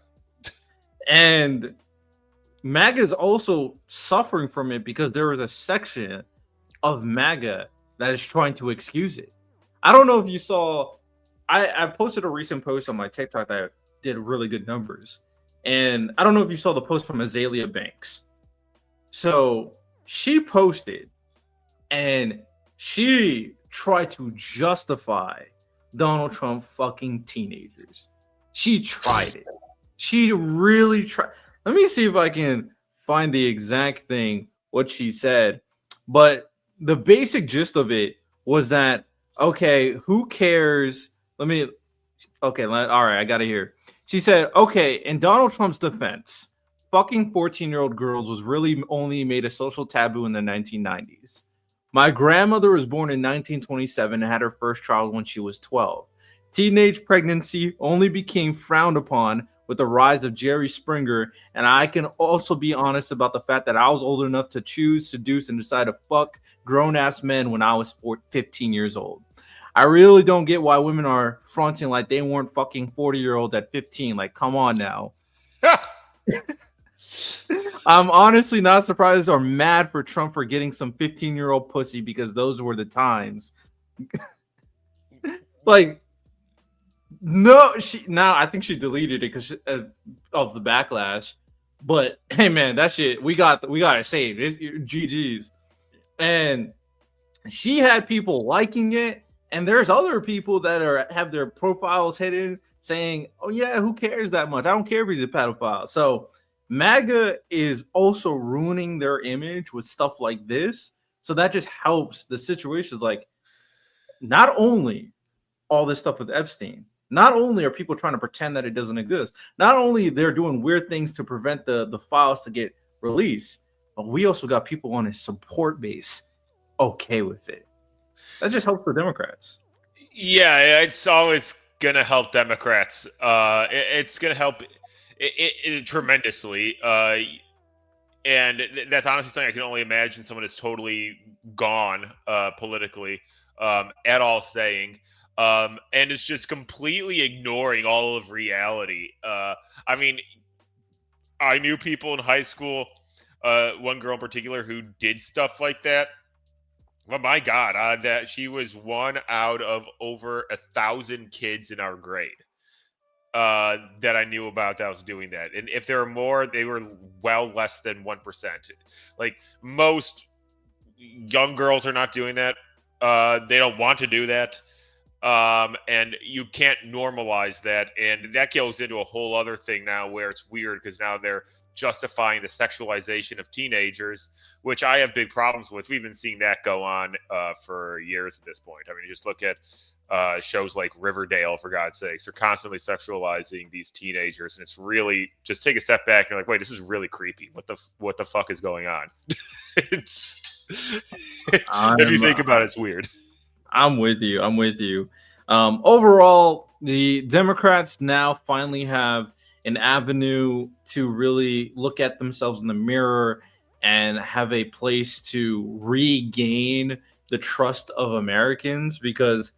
And MAGA is also suffering from it because there is a section of MAGA that is trying to excuse it. I don't know if you saw, I posted a recent post on my TikTok that did really good numbers. And I don't know if you saw the post from Azalea Banks. So she posted and she tried to justify Donald Trump fucking teenagers. She tried it. She really tried. Let me see if I can find the exact thing what she said, but the basic gist of it was that okay, who cares? Let me okay, all right, I got to hear. She said, okay, in Donald Trump's defense, fucking 14-year-old girls was really only made a social taboo in the 1990s. My grandmother was born in 1927 and had her first child when she was 12. Teenage pregnancy only became frowned upon with the rise of Jerry Springer, and I can also be honest about the fact that I was old enough to choose, seduce, and decide to fuck grown ass men when I was 15 years old. I really don't get why women are fronting like they weren't fucking 40-year-old at 15. Like, come on now. I'm honestly not surprised or mad for Trump for getting some 15-year-old pussy because those were the times. Like, no, she now I think she deleted it because of the backlash. But hey, man, that shit we got it saved. GG's, and she had people liking it, and there's other people that have their profiles hidden saying, "Oh yeah, who cares that much? I don't care if he's a pedophile." So MAGA is also ruining their image with stuff like this. So that just helps the situations. Like, not only all this stuff with Epstein, not only are people trying to pretend that it doesn't exist, not only they're doing weird things to prevent the files to get released, but we also got people on his support base okay with it. That just helps the Democrats. Yeah, it's always gonna help Democrats. It's gonna help it tremendously. And that's honestly something I can only imagine someone is totally gone politically at all saying. And it's just completely ignoring all of reality. I mean, I knew people in high school, one girl in particular, who did stuff like that. Well, my God, that she was one out of over 1,000 kids in our grade that I knew about that was doing that. And if there were more, they were well less than 1%. Like, most young girls are not doing that. They don't want to do that. And you can't normalize that. And that goes into a whole other thing now where it's weird because now they're justifying the sexualization of teenagers, which I have big problems with. We've been seeing that go on for years at this point. I mean, you just look at shows like Riverdale, for God's sakes. They're constantly sexualizing these teenagers, and it's really just take a step back and you're like, wait, this is really creepy. What the fuck is going on? It's if you think about it, it's weird. I'm with you. I'm with you. Overall, the Democrats now finally have an avenue to really look at themselves in the mirror and have a place to regain the trust of Americans because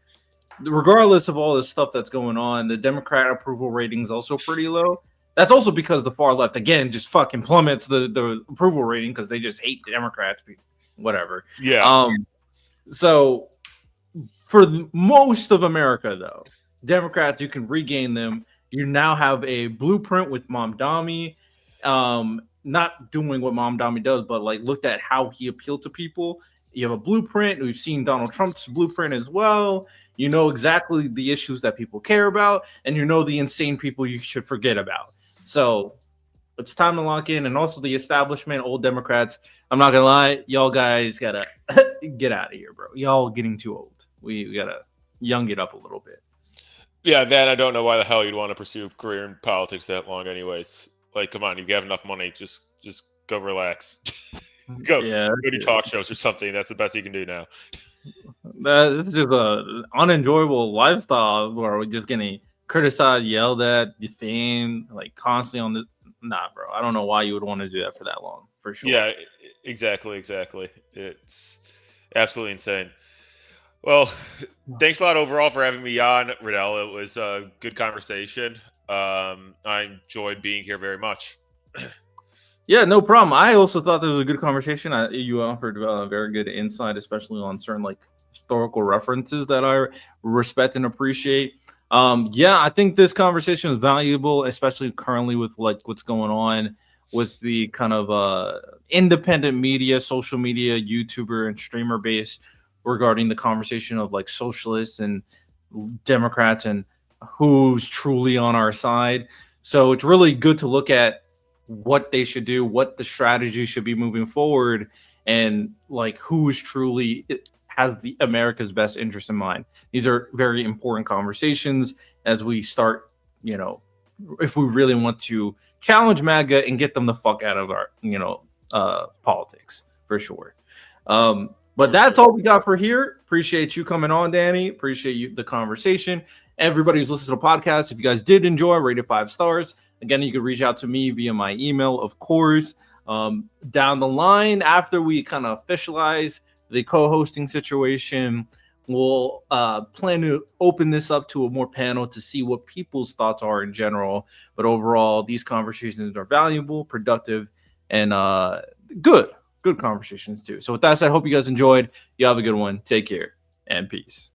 regardless of all this stuff that's going on, the Democrat approval rating is also pretty low. That's also because the far left again just fucking plummets the approval rating because they just hate the Democrats. Whatever. Yeah. So for most of America, though, Democrats, you can regain them. You now have a blueprint with Mamdani, not doing what Mamdani does, but like looked at how he appealed to people. You have a blueprint. We've seen Donald Trump's blueprint as well. You know exactly the issues that people care about, and you know the insane people you should forget about. So it's time to lock in. And also the establishment, old Democrats. I'm not gonna lie, y'all guys gotta get out of here, bro. Y'all getting too old. We gotta young it up a little bit. Yeah, that I don't know why the hell you'd want to pursue a career in politics that long, anyways. Like, come on, you have enough money, just go relax. go to talk shows or something. That's the best you can do now. This is just a unenjoyable lifestyle where we're just getting criticized, yelled at, defamed, like constantly on the. Nah, bro. I don't know why you would want to do that for that long. For sure. Yeah, exactly. It's absolutely insane. Well, thanks a lot overall for having me on, Riddell. It was a good conversation. I enjoyed being here very much. Yeah, no problem. I also thought this was a good conversation. You offered very good insight, especially on certain like historical references that I respect and appreciate. Yeah, I think this conversation is valuable, especially currently with like what's going on with the kind of independent media, social media, YouTuber and streamer base regarding the conversation of like socialists and Democrats and who's truly on our side. So it's really good to look at what they should do, what the strategy should be moving forward, and like who's truly has the America's best interest in mind. These are very important conversations as we start, if we really want to challenge MAGA and get them the fuck out of our, politics for sure. But that's all we got for here. Appreciate you coming on, Danny. Appreciate you the conversation. Everybody who's listening to the podcast, if you guys did enjoy, rate it 5 stars. Again, you can reach out to me via my email, of course. Down the line, after we kind of officialize the co-hosting situation, we'll plan to open this up to a more panel to see what people's thoughts are in general. But overall, these conversations are valuable, productive, and good conversations too. So with that said, I hope you guys enjoyed. You have a good one. Take care and peace.